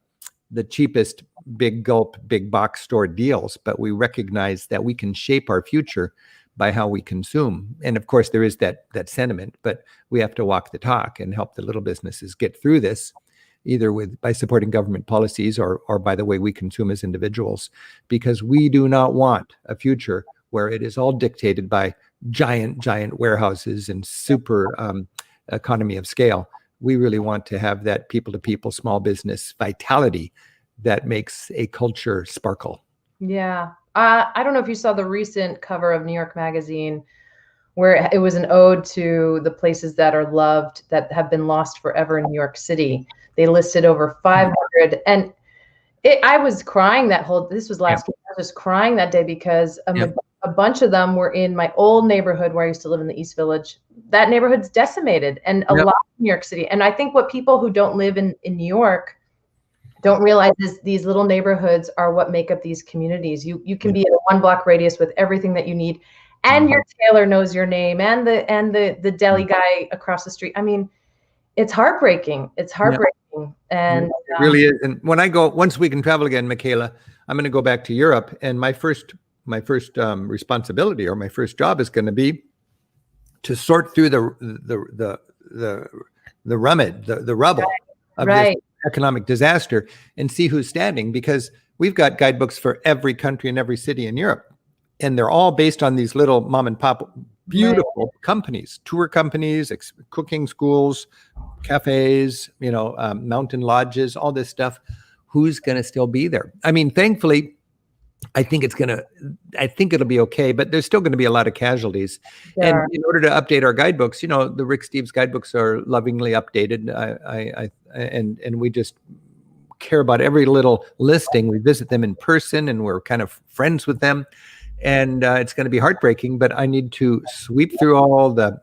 cheapest big gulp, big box store deals, but we recognize that we can shape our future by how we consume. And of course, there is that sentiment, but we have to walk the talk and help the little businesses get through this, either by supporting government policies or by the way we consume as individuals, because we do not want a future where it is all dictated by giant warehouses and super economy of scale. We really want to have that people-to-people small business vitality that makes a culture sparkle. Yeah. I don't know if you saw the recent cover of New York Magazine where it was an ode to the places that are loved, that have been lost forever in New York City. They listed over 500, and I was crying this was last week. I was just crying that day because a bunch of them were in my old neighborhood where I used to live in the East Village. That neighborhood's decimated, and a lot of New York City. And I think what people who don't live in New York don't realize is these little neighborhoods are what make up these communities. You can be in a 1 block radius with everything that you need, and your tailor knows your name, and the deli guy across the street. I mean, it's heartbreaking. It's heartbreaking. And it really is. And when once we can travel again, Michaela, I'm going to go back to Europe, and my first responsibility, or my first job, is going to be to sort through the rubble of this economic disaster and see who's standing, because we've got guidebooks for every country and every city in Europe, and they're all based on these little mom and pop beautiful companies, tour companies, cooking schools, cafes, mountain lodges, all this stuff. Who's going to still be there? I mean, thankfully, I think it'll be okay, but there's still going to be a lot of casualties. And in order to update our guidebooks, the Rick Steves guidebooks are lovingly updated. And we just care about every little listing. We visit them in person, and we're kind of friends with them. And it's going to be heartbreaking, but I need to sweep through all the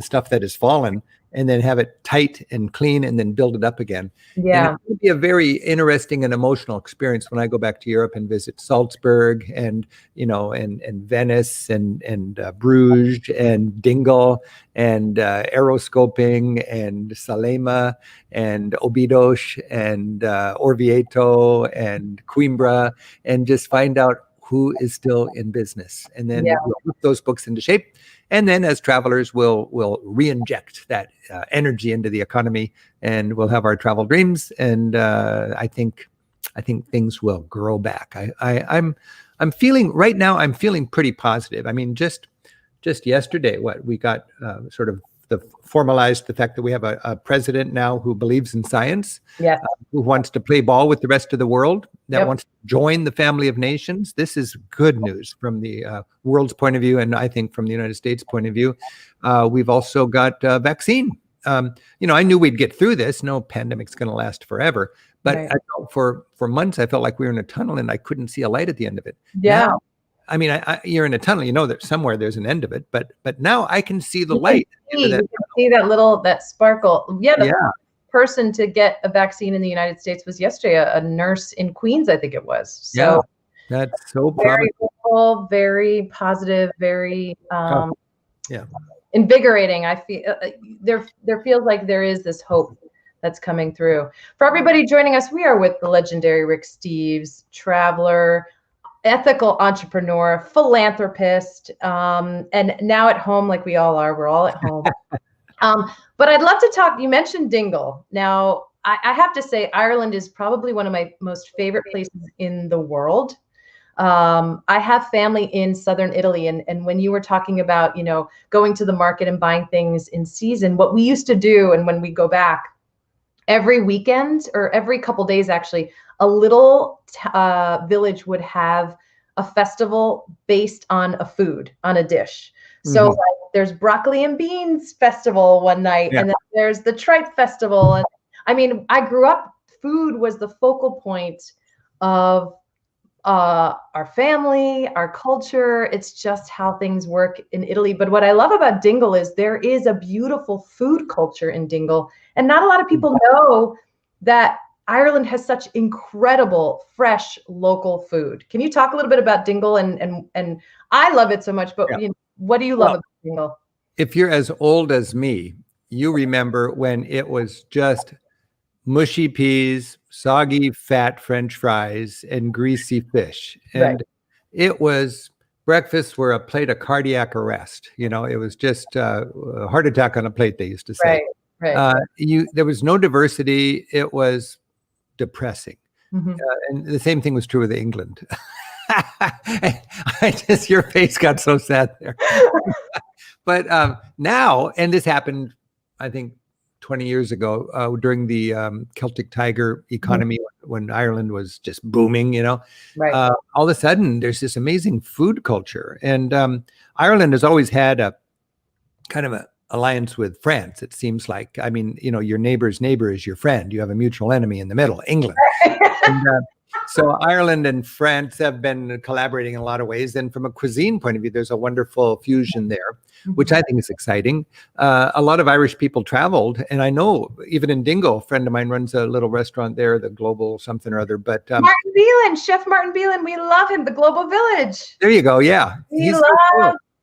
stuff that has fallen, and then have it tight and clean, and then build it up again. Yeah. And it will be a very interesting and emotional experience when I go back to Europe and visit Salzburg and Venice and Bruges and Dingle and Aeroscoping and Salema and Obidos and Orvieto and Coimbra, and just find out who is still in business. And then we'll put those books into shape. And then as travelers, we'll re-inject that energy into the economy, and we'll have our travel dreams. And I think things will grow back. I'm feeling right now. I'm feeling pretty positive. I mean, just yesterday, we got sort of formalized the fact that we have a president now who believes in science, who wants to play ball with the rest of the world, that wants to join the family of nations. This is good news from the world's point of view, and I think from the United States point of view. We've also got a vaccine. I knew we'd get through this. No pandemic's going to last forever. But I felt for months, I felt like we were in a tunnel and I couldn't see a light at the end of it. Yeah. Now, I mean, you're in a tunnel, that somewhere there's an end of it, but now I can see the light. You can see that sparkle. Yeah. The person to get a vaccine in the United States was yesterday, a nurse in Queens, I think it was. So that's so very hopeful, very positive, very invigorating. I feel there feels like there is this hope that's coming through. For everybody joining us, we are with the legendary Rick Steves, traveler, ethical entrepreneur, philanthropist, and now at home, like we all are. We're all at home. But I'd love to talk. You mentioned Dingle. Now, I have to say, Ireland is probably one of my most favorite places in the world. I have family in southern Italy, and when you were talking about, going to the market and buying things in season, what we used to do, and when we go back, every weekend or every couple days, actually, a little village would have a festival based on a dish. So like, there's broccoli and beans festival one night, and then there's the tripe festival. And I mean, I grew up, food was the focal point of our family, our culture. It's just how things work in Italy. But what I love about Dingle is there is a beautiful food culture in Dingle. And not a lot of people know that Ireland has such incredible, fresh, local food. Can you talk a little bit about Dingle? And I love it so much, but what do you love about Dingle? If you're as old as me, you remember when it was just mushy peas, soggy, fat French fries, and greasy fish. And it was, breakfasts were a plate of cardiac arrest. It was just a heart attack on a plate, they used to say. There was no diversity. It was depressing. And the same thing was true with England. Your face got so sad there. But now, and this happened, I think, 20 years ago, during the Celtic Tiger economy, when Ireland was just booming, Right. all of a sudden there's this amazing food culture. And Ireland has always had a kind of a alliance with France. It seems like, I mean, your neighbor's neighbor is your friend. You have a mutual enemy in the middle, England. And, so Ireland and France have been collaborating in a lot of ways. And from a cuisine point of view, there's a wonderful fusion there, which I think is exciting. A lot of Irish people traveled. And I know even in Dingle, a friend of mine runs a little restaurant there, the Global something or other. But Martin Beelan, Chef Martin Beelan, we love him, the Global Village. There you go. Yeah.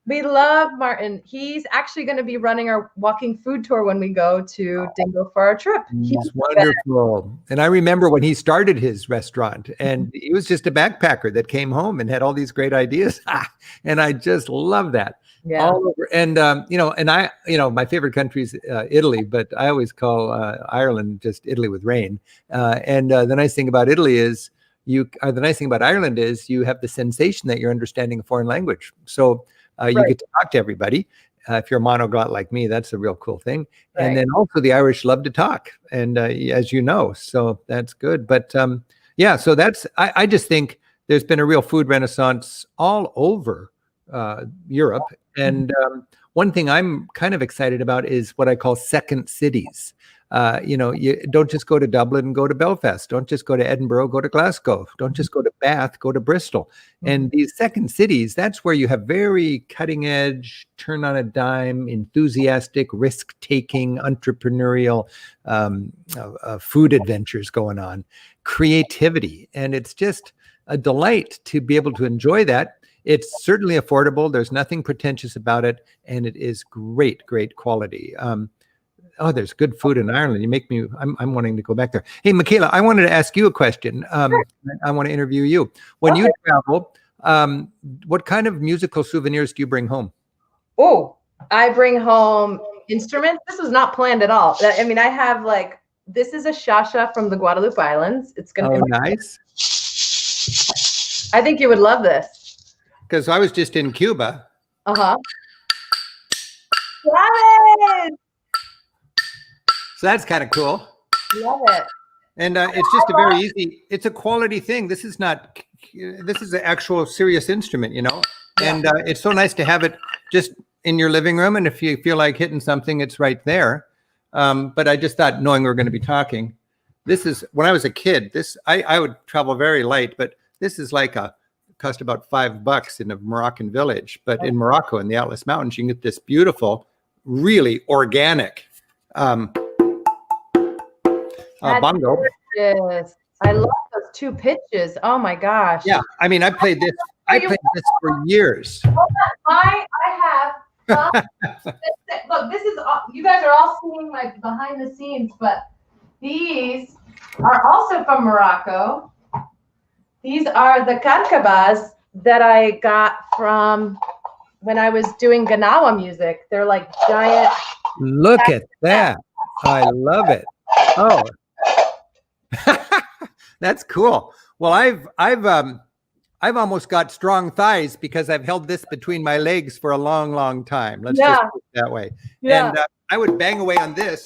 We love Martin. He's actually going to be running our walking food tour when we go to Dingle for our trip. He's wonderful. And I remember when he started his restaurant, and he was just a backpacker that came home and had all these great ideas. And I just love that. Yeah. All over. And, my favorite country is Italy, but I always call Ireland just Italy with rain. And the nice thing about Italy is the nice thing about Ireland is you have the sensation that you're understanding a foreign language. So you get to talk to everybody. If you're a monoglot like me, that's a real cool thing. Right. And then also the Irish love to talk. And as you know, so that's good. But so I just think there's been a real food renaissance all over Europe. And one thing I'm kind of excited about is what I call second cities. You don't just go to Dublin, go to Belfast. Don't just go to Edinburgh, go to Glasgow. Don't just go to Bath, go to Bristol. And these second cities, that's where you have very cutting edge, turn on a dime, enthusiastic, risk-taking, entrepreneurial food adventures going on, creativity. And it's just a delight to be able to enjoy that. It's certainly affordable. There's nothing pretentious about it. And it is great, great quality. There's good food in Ireland. You make me, I'm wanting to go back there. Hey, Michaela, I wanted to ask you a question. I want to interview you. When you travel, what kind of musical souvenirs do you bring home? Oh, I bring home instruments. This was not planned at all. I mean, I have this is a shasha from the Guadalupe Islands. It's going to be nice. I think you would love this. Because I was just in Cuba. Love it. So that's kind of cool. Love it. And it's just a very easy, it's a quality thing. This is an actual serious instrument, and it's so nice to have it just in your living room. And if you feel like hitting something, it's right there. But I just thought, knowing we're going to be talking, this is, when I was a kid, I would travel very light, but this is cost about $5 in a Moroccan village. But in Morocco, in the Atlas Mountains, you can get this beautiful, really organic bongo. Yes, I love those two pitches. Oh my gosh. Yeah, I mean, I played this for years. I have. Look, this is. You guys are all seeing behind the scenes, but these are also from Morocco. These are the karkabas that I got from when I was doing Ganawa music. They're like giant. Look at that. I love it. Oh, that's cool. Well, I've almost got strong thighs because I've held this between my legs for a long, long time. Let's just put it that way. Yeah. And I would bang away on this.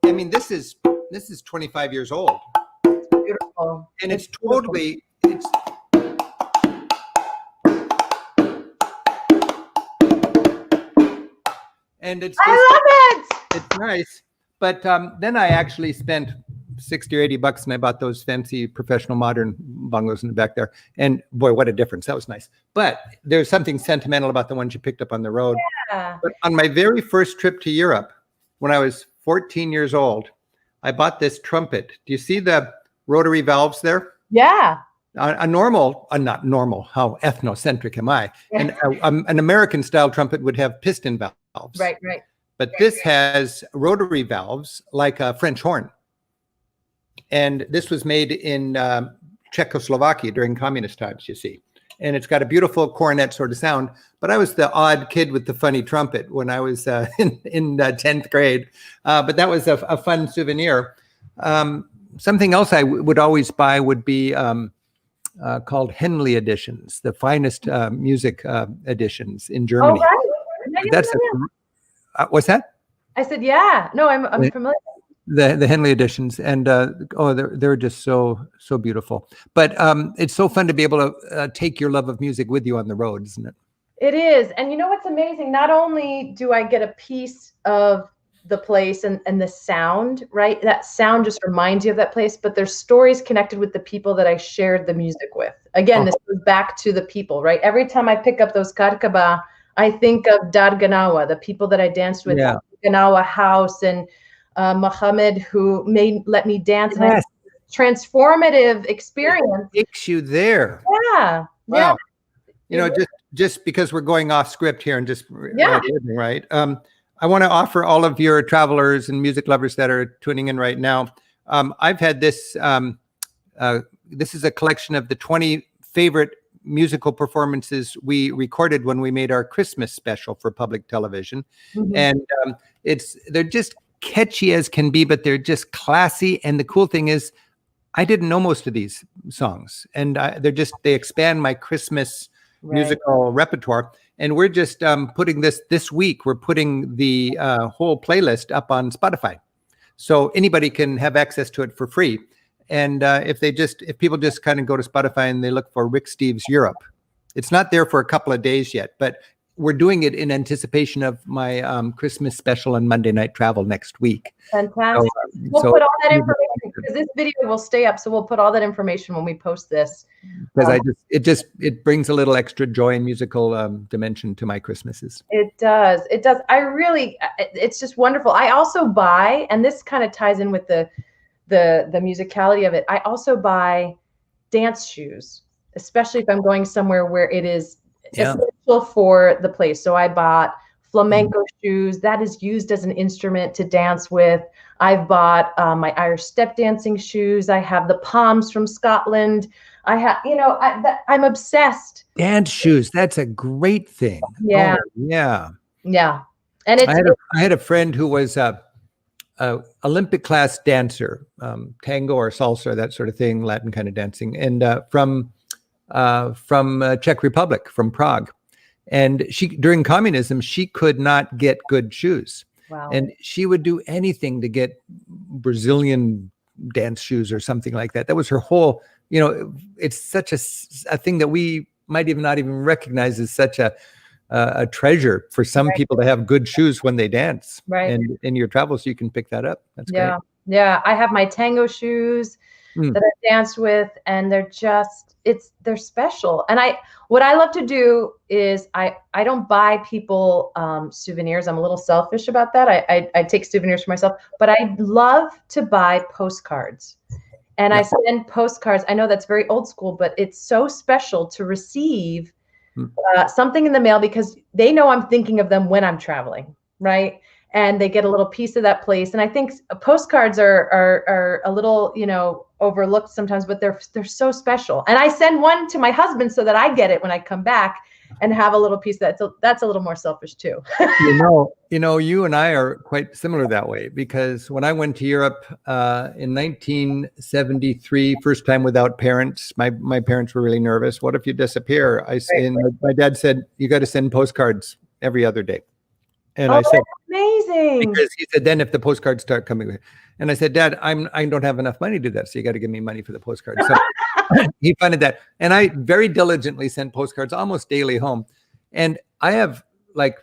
I mean, this is 25 years old. It's beautiful. And it's totally. And it's just, I love it. It's nice. But then I actually spent $60 or $80 and I bought those fancy professional modern bongos in the back there. And boy, what a difference. That was nice. But there's something sentimental about the ones you picked up on the road. Yeah. But on my very first trip to Europe, when I was 14 years old, I bought this trumpet. Do you see the rotary valves there? Yeah. Not normal, how ethnocentric am I? And an American style trumpet would have piston valves. Right. But this has rotary valves like a French horn. And this was made in Czechoslovakia during communist times, you see. And it's got a beautiful cornet sort of sound. But I was the odd kid with the funny trumpet when I was in 10th grade. But that was a fun souvenir. Something else I would always buy would be called Henley editions, the finest music editions in Germany. Oh, right. That's what's that? I said, yeah. No, I'm familiar. the Henley editions, and they're just so beautiful. But it's so fun to be able to take your love of music with you on the road, isn't it? It is. And you know what's amazing? Not only do I get a piece of the place and the sound, right? That sound just reminds you of that place, but there's stories connected with the people that I shared the music with. Again, this goes back to the people, right? Every time I pick up those karkaba, I think of Darganawa, the people that I danced with, Darganawa House, and Mohammed, who let me dance. And I had a transformative experience. It takes you there. Yeah. Wow. Yeah. Just because we're going off script here and just right. I want to offer all of your travelers and music lovers that are tuning in right now. I've had this. This is a collection of the 20 favorite musical performances we recorded when we made our Christmas special for public television, and they're just catchy as can be, but they're just classy. And the cool thing is, I didn't know most of these songs, and they expand my Christmas musical repertoire. And we're just putting this week, we're putting the whole playlist up on Spotify. So anybody can have access to it for free. And if people just kind of go to Spotify and they look for Rick Steves Europe, it's not there for a couple of days yet, but we're doing it in anticipation of my Christmas special and Monday Night Travel next week. Fantastic. We'll put all that information, because this video will stay up. So we'll put all that information when we post this. Because it brings a little extra joy and musical dimension to my Christmases. It does. It does. It's just wonderful. I also buy, and this kind of ties in with the musicality of it. I also buy dance shoes, especially if I'm going somewhere where it is essential for the place. So I bought flamenco shoes that is used as an instrument to dance with. I've bought my Irish step dancing shoes. I have the palms from Scotland. I have, I'm obsessed. Dance shoes. That's a great thing. Yeah. Oh, yeah. Yeah. And I had a friend who was Olympic class dancer, tango or salsa, that sort of thing, Latin kind of dancing, and from Czech Republic, from Prague. And during communism, she could not get good shoes. Wow. And she would do anything to get Brazilian dance shoes or something like that. That was her whole, it's such a thing that we might not even recognize as such a treasure for some people to have good shoes when they dance. Right. And in your travels, you can pick that up. That's great. Yeah. I have my tango shoes that I danced with, and they're special. And what I love to do is I don't buy people souvenirs. I'm a little selfish about that. I take souvenirs for myself, but I love to buy postcards. And I send postcards. I know that's very old school, but it's so special to receive something in the mail, because they know I'm thinking of them when I'm traveling, right? And they get a little piece of that place. And I think postcards are a little, overlooked sometimes, but they're so special. And I send one to my husband so that I get it when I come back and have a little piece of that. So that's a little more selfish too. You and I are quite similar that way, because when I went to Europe in 1973, first time without parents, my parents were really nervous. What if you disappear? My dad said, you got to send postcards every other day. And I said, amazing. Because he said, then if the postcards start coming, and I said, Dad, I don't have enough money to do that, so you got to give me money for the postcards. So he funded that, and I very diligently sent postcards almost daily home. And I have they're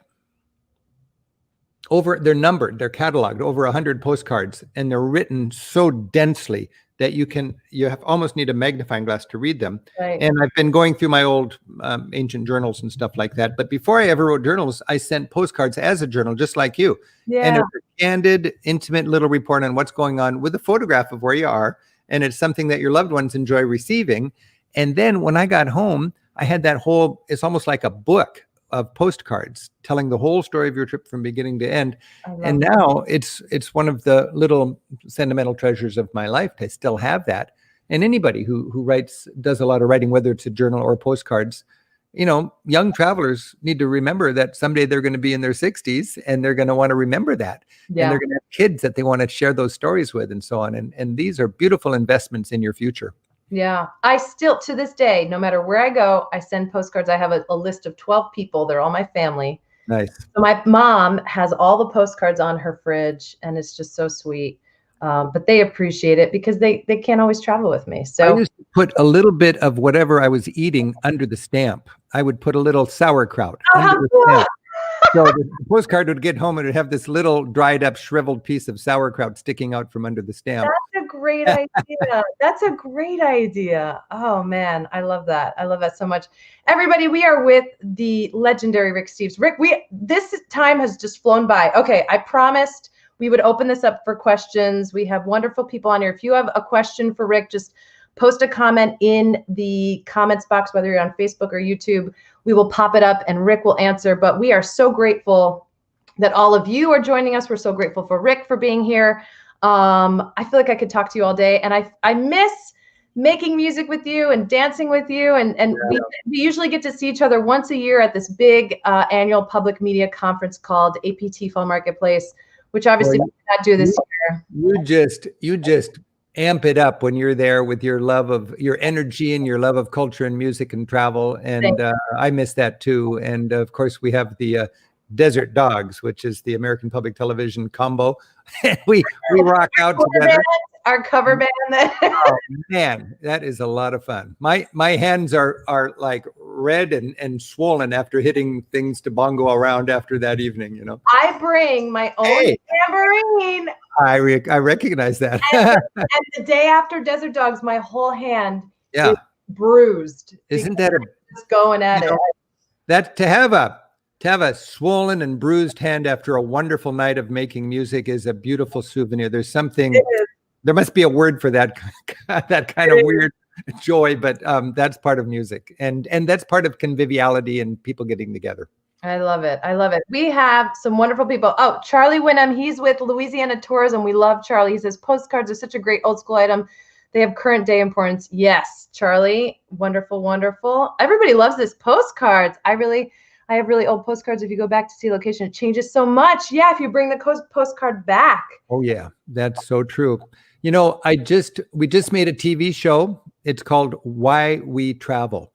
numbered, they're cataloged, over 100 postcards, and they're written so densely that you almost need a magnifying glass to read them. Right. And I've been going through my old ancient journals and stuff like that. But before I ever wrote journals, I sent postcards as a journal, just like you. Yeah. And it's a candid, intimate little report on what's going on with a photograph of where you are. And it's something that your loved ones enjoy receiving. And then when I got home, I had it's almost like a book of postcards telling the whole story of your trip from beginning to end. And now it's one of the little sentimental treasures of my life to still have that. And anybody who does a lot of writing, whether it's a journal or postcards, young travelers need to remember that someday they're going to be in their 60s and they're going to want to remember that. Yeah. And they're going to have kids that they want to share those stories with and so on. And these are beautiful investments in your future. Yeah. I still, to this day, no matter where I go, I send postcards. I have a list of 12 people. They're all my family. Nice. So my mom has all the postcards on her fridge, and it's just so sweet. But they appreciate it because they can't always travel with me. I So used to put a little bit of whatever I was eating under the stamp. I would put a little sauerkraut under the stamp. So the postcard would get home and it would have this little dried up, shriveled piece of sauerkraut sticking out from under the stamp. that's a great idea. That's a great idea. Oh man, I love that. I love that so much. Everybody, we are with the legendary Rick Steves. Rick, this time has just flown by. Okay, I promised we would open this up for questions. We have wonderful people on here. If you have a question for Rick, just post a comment in the comments box, whether you're on Facebook or YouTube. We will pop it up and Rick will answer. But we are so grateful that all of you are joining us. We're so grateful for Rick for being here. I feel like I could talk to you all day, and I miss making music with you and dancing with you. And we usually get to see each other once a year at this big annual public media conference called APT Fall Marketplace, which obviously we did not do this year. You just amp it up when you're there with your love of your energy and your love of culture and music and travel. And I miss that too. And of course, we have the Desert Dogs, which is the American Public Television combo. we rock out together. Our cover band. Oh man, that is a lot of fun. My hands are like red and swollen after hitting things to bongo around after that evening. You know, I bring my own tambourine. I recognize that. and the day after Desert Dogs, my whole hand is bruised. Isn't that just going at it? That to have a swollen and bruised hand after a wonderful night of making music is a beautiful souvenir. There's something. There must be a word for that kind of weird joy, but that's part of music, and that's part of conviviality and people getting together. I love it. I love it. We have some wonderful people. Oh, Charlie Winham, he's with Louisiana Tourism. We love Charlie. He says postcards are such a great old school item. They have current day importance. Yes, Charlie, wonderful, wonderful. Everybody loves this postcards. I have really old postcards. If you go back to see location, it changes so much. Yeah, if you bring the postcard back. Oh yeah, that's so true. You know, we just made a TV show. It's called Why We Travel,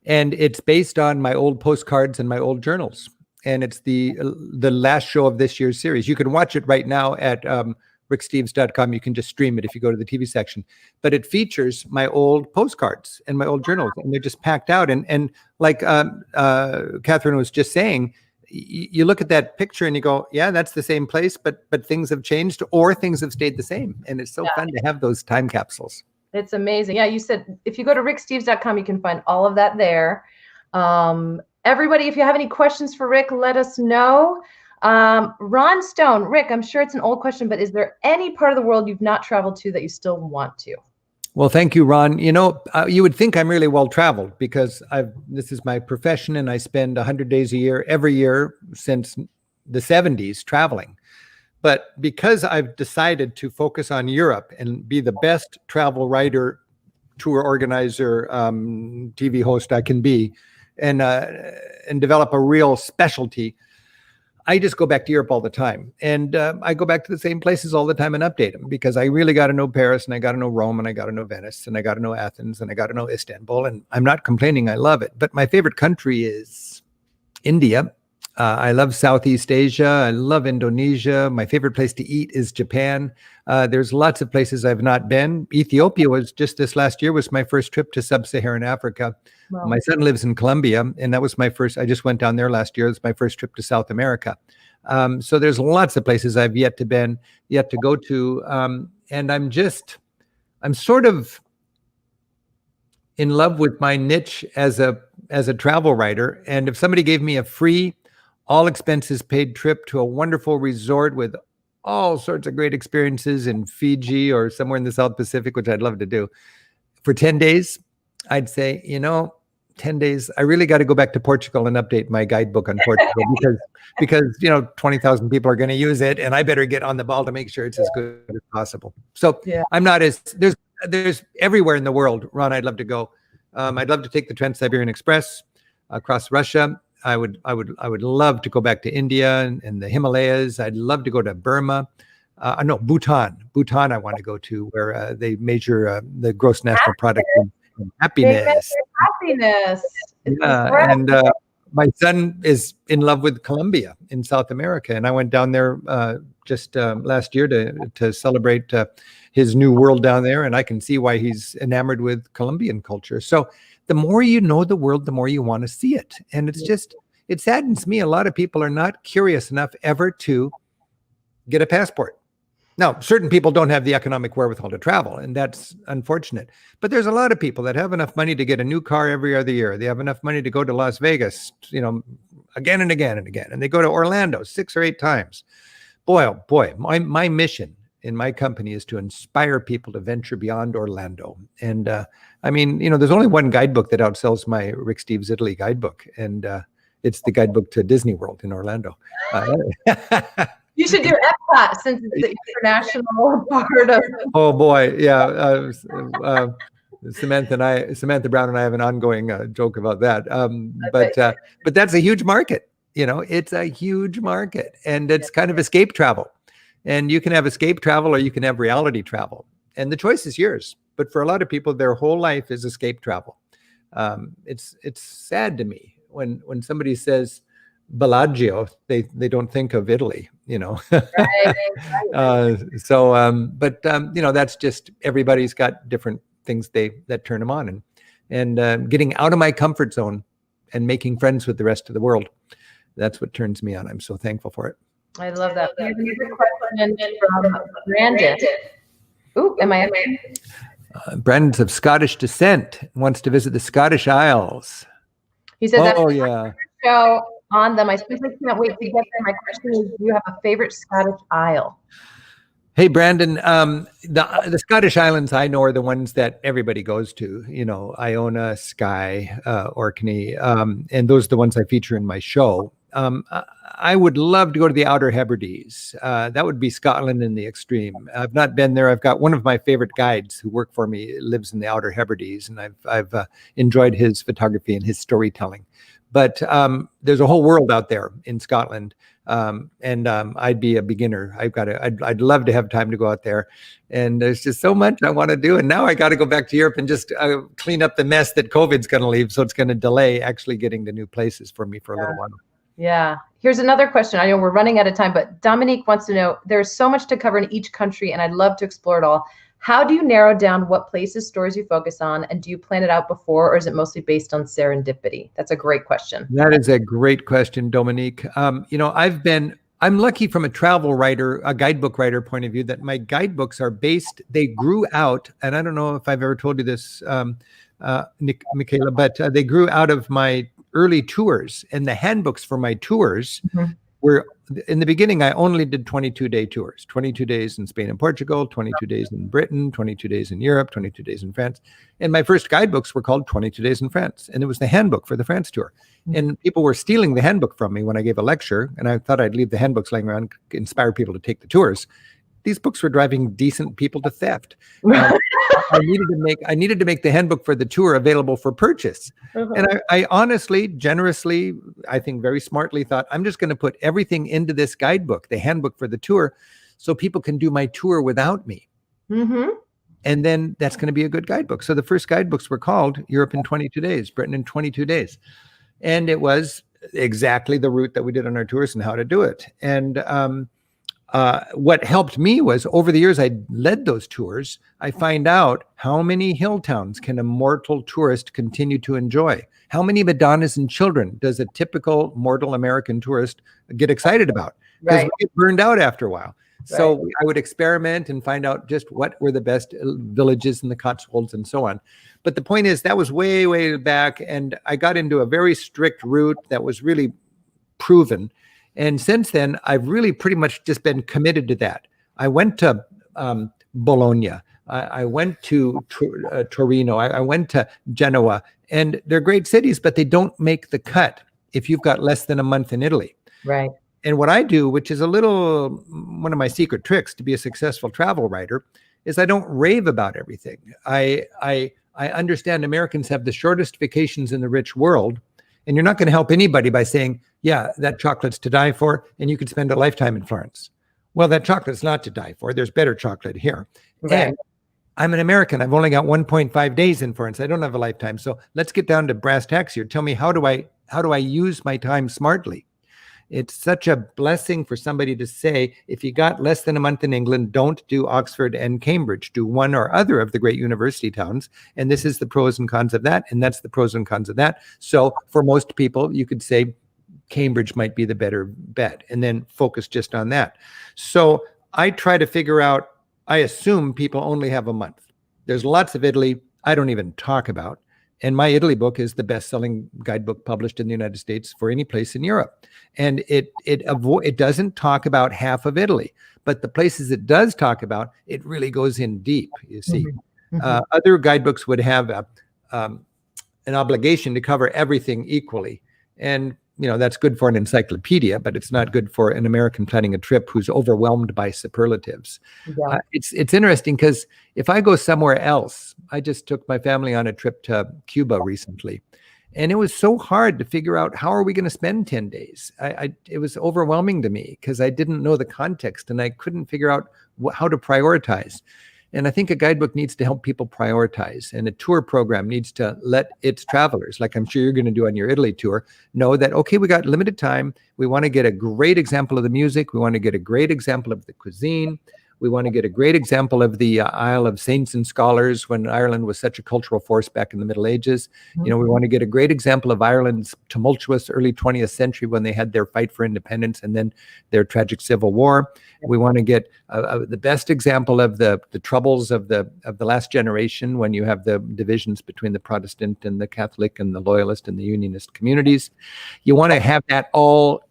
and it's based on my old postcards and my old journals. And it's the last show of this year's series. You can watch it right now at ricksteves.com. You can just stream it if you go to the TV section. But it features my old postcards and my old journals, and they're just packed out. And like Catherine was just saying, you look at that picture and you go, yeah, that's the same place, but things have changed or things have stayed the same. And it's so fun to have those time capsules. It's amazing. Yeah, you said if you go to ricksteves.com, you can find all of that there. Everybody, if you have any questions for Rick, let us know. Ron Stone, Rick, I'm sure it's an old question, but is there any part of the world you've not traveled to that you still want to? Well, thank you, Ron. You know, you would think I'm really well traveled because this is my profession and I spend 100 days a year, every year since the 70s traveling. But because I've decided to focus on Europe and be the best travel writer, tour organizer, TV host I can be, and develop a real specialty, I just go back to Europe all the time. And I go back to the same places all the time and update them because I really got to know Paris and I got to know Rome and I got to know Venice and I got to know Athens and I got to know Istanbul. And I'm not complaining. I love it. But my favorite country is India. I love Southeast Asia. I love Indonesia. My favorite place to eat is Japan. There's lots of places I've not been. Ethiopia was just this last year was my first trip to sub-Saharan Africa. Wow. My son lives in Colombia, and that was my first. I just went down there last year. It was my first trip to South America. So there's lots of places I've yet to go to, and I'm sort of in love with my niche as a travel writer. And if somebody gave me a free, all expenses paid trip to a wonderful resort with all sorts of great experiences in Fiji or somewhere in the South Pacific, which I'd love to do, for 10 days, I'd say, 10 days, I really got to go back to Portugal and update my guidebook on Portugal because 20,000 people are going to use it, and I better get on the ball to make sure it's as good as possible. So I'm not there's everywhere in the world, Ron, I'd love to go. I'd love to take the Trans-Siberian Express across Russia. I would love to go back to India and the Himalayas. I'd love to go to Burma. Bhutan. Bhutan I want to go to, where they measure the gross national product in happiness. Happiness. Yeah, My son is in love with Colombia in South America, and I went down there just last year to celebrate his new world down there, and I can see why he's enamored with Colombian culture. So the more you know the world, the more you want to see it, and it saddens me. A lot of people are not curious enough ever to get a passport. Now, certain people don't have the economic wherewithal to travel, and that's unfortunate. But there's a lot of people that have enough money to get a new car every other year. They have enough money to go to Las Vegas, again and again and again. And they go to Orlando 6 or 8 times. Boy, oh boy, my mission in my company is to inspire people to venture beyond Orlando. And there's only one guidebook that outsells my Rick Steves Italy guidebook, and it's the guidebook to Disney World in Orlando. You should do Epcot since it's the international part of. Oh boy, yeah. Samantha Brown and I have an ongoing joke about that. But that's a huge market. It's a huge market, and it's kind of escape travel. And you can have escape travel, or you can have reality travel, and the choice is yours. But for a lot of people, their whole life is escape travel. It's sad to me when somebody says Bellagio, they don't think of Italy, Right. That's just, everybody's got different things that turn them on, and getting out of my comfort zone and making friends with the rest of the world. That's what turns me on. I'm so thankful for it. I love that. We have another question from Brandon. Ooh, am I? Brandon's of Scottish descent, wants to visit the Scottish Isles. He says, "Oh yeah, show on them. I simply can't wait to get there. My question is, do you have a favorite Scottish Isle?" Hey, Brandon, the Scottish Islands I know are the ones that everybody goes to, Iona, Skye, Orkney, and those are the ones I feature in my show. I would love to go to the Outer Hebrides. That would be Scotland in the extreme. I've not been there. I've got one of my favorite guides who work for me lives in the Outer Hebrides, and I've enjoyed his photography and his storytelling. But there's a whole world out there in Scotland, and I'd be a beginner. I'd love to have time to go out there, and there's just so much I want to do. And now I got to go back to Europe and just clean up the mess that COVID's going to leave. So it's going to delay actually getting to new places for me for a little while. Yeah. Here's another question. I know we're running out of time, but Dominique wants to know, there's so much to cover in each country, and I'd love to explore it all. How do you narrow down what places, stories you focus on, and do you plan it out before, or is it mostly based on serendipity? That's a great question. That is a great question, Dominique. I'm lucky from a travel writer, a guidebook writer point of view, that my guidebooks they grew out, and I don't know if I've ever told you this, Michaela, but they grew out of my early tours, and the handbooks for my tours were, in the beginning, I only did 22-day tours, 22 days in Spain and Portugal, 22 days in Britain, 22 days in Europe, 22 days in France. And my first guidebooks were called 22 Days in France. And it was the handbook for the France tour. And people were stealing the handbook from me when I gave a lecture. And I thought I'd leave the handbooks laying around, inspire people to take the tours. These books were driving decent people to theft. I needed to make the handbook for the tour available for purchase. And I honestly, generously, I think very smartly thought, I'm just going to put everything into this guidebook, the handbook for the tour, so people can do my tour without me. And then that's going to be a good guidebook. So the first guidebooks were called Europe in 22 Days, Britain in 22 Days. And it was exactly the route that we did on our tours and how to do it. And what helped me was, over the years I led those tours, I find out how many hill towns can a mortal tourist continue to enjoy. How many Madonnas and children does a typical mortal American tourist get excited about? Because we get burned out after a while. So I would experiment and find out just what were the best villages in the Cotswolds and so on. But the point is, that was way, way back. And I got into a very strict route that was really proven. And since then, I've really pretty much just been committed to that. I went to Bologna. I went to Torino. I went to Genoa. And they're great cities, but they don't make the cut if you've got less than a month in Italy. Right. And what I do, which is one of my secret tricks to be a successful travel writer, is I don't rave about everything. I understand Americans have the shortest vacations in the rich world. And you're not going to help anybody by saying, yeah, that chocolate's to die for, and you could spend a lifetime in Florence. Well, that chocolate's not to die for. There's better chocolate here. Right. And I'm an American. I've only got 1.5 days in Florence. I don't have a lifetime. So let's get down to brass tacks here. Tell me, how do I how do I use my time smartly? It's such a blessing for somebody to say, if you got less than a month in England, don't do Oxford and Cambridge. Do one or other of the great university towns. And this is the pros and cons of that. And that's the pros and cons of that. So for most people, you could say Cambridge might be the better bet and then focus just on that. So I try to figure out, I assume people only have a month. There's lots of Italy I don't even talk about. And my Italy book is the best-selling guidebook published in the United States for any place in Europe. And it doesn't talk about half of Italy, but the places it does talk about, it really goes in deep, you see. Other guidebooks would have an obligation to cover everything equally. And that's good for an encyclopedia, but it's not good for an American planning a trip who's overwhelmed by superlatives. Yeah. It's interesting because if I go somewhere else, I just took my family on a trip to Cuba recently, and it was so hard to figure out how are we going to spend 10 days. It was overwhelming to me because I didn't know the context and I couldn't figure out how to prioritize. And I think a guidebook needs to help people prioritize, and a tour program needs to let its travelers, like I'm sure you're going to do on your Italy tour, know that, okay, we got limited time. We want to get a great example of the music. We want to get a great example of the cuisine. We want to get a great example of the Isle of Saints and Scholars when Ireland was such a cultural force back in the Middle Ages. We want to get a great example of Ireland's tumultuous early 20th century when they had their fight for independence and then their tragic civil war. We want to get the best example of the troubles of the last generation when you have the divisions between the Protestant and the Catholic and the Loyalist and the Unionist communities. You want to have that all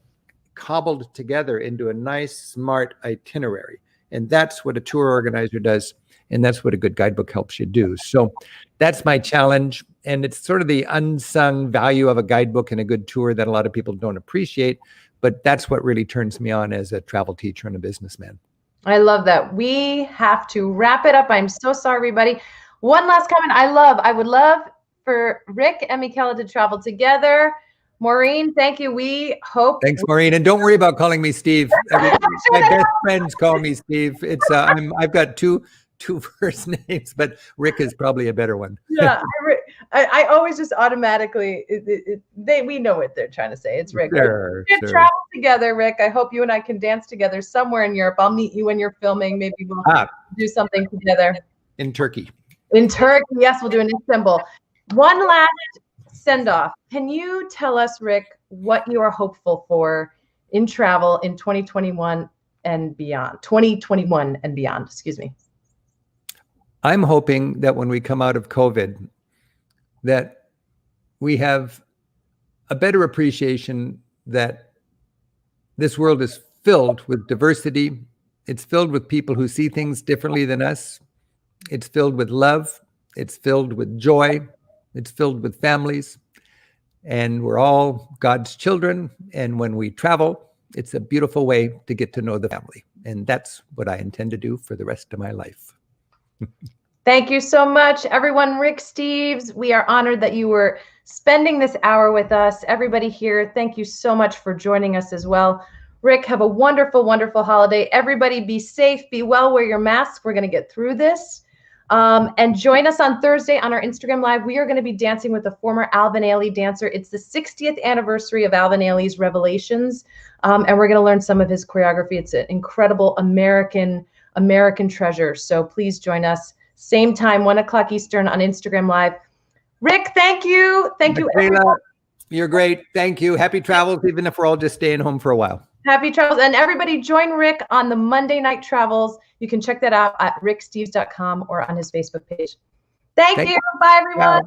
cobbled together into a nice, smart itinerary. And that's what a tour organizer does. And that's what a good guidebook helps you do. So that's my challenge. And it's sort of the unsung value of a guidebook and a good tour that a lot of people don't appreciate. But that's what really turns me on as a travel teacher and a businessman. I love that. We have to wrap it up. I'm so sorry, everybody. One last comment. I would love for Rick and Michaela to travel together. Maureen, thank you. We hope. Thanks, Maureen. And don't worry about calling me Steve. My best friends call me Steve. It's I've got two first names, but Rick is probably a better one. Yeah, I always just automatically we know what they're trying to say. It's Rick. Sure, We can travel together, Rick. I hope you and I can dance together somewhere in Europe. I'll meet you when you're filming. Maybe we'll do something together. In Turkey. In Turkey, yes, we'll do an Istanbul. One last send-off. Can you tell us, Rick, what you are hopeful for in travel in 2021 and beyond? 2021 and beyond, excuse me. I'm hoping that when we come out of COVID, that we have a better appreciation that this world is filled with diversity. It's filled with people who see things differently than us. It's filled with love. It's filled with joy. It's filled with families. And we're all God's children. And when we travel, it's a beautiful way to get to know the family. And that's what I intend to do for the rest of my life. Thank you so much, everyone. Rick Steves, we are honored that you were spending this hour with us. Everybody here, thank you so much for joining us as well. Rick, have a wonderful, wonderful holiday. Everybody be safe, be well, wear your mask. We're going to get through this. And join us on Thursday on our Instagram Live. We are going to be dancing with a former Alvin Ailey dancer. It's the 60th anniversary of Alvin Ailey's Revelations. And we're going to learn some of his choreography. It's an incredible American treasure. So please join us. Same time, 1 o'clock Eastern on Instagram Live. Rick, thank you. Thank you, everyone. You're great. Thank you. Happy travels, even if we're all just staying home for a while. Happy travels. And everybody join Rick on the Monday Night Travels. You can check that out at ricksteves.com or on his Facebook page. Thank you. Bye, everyone.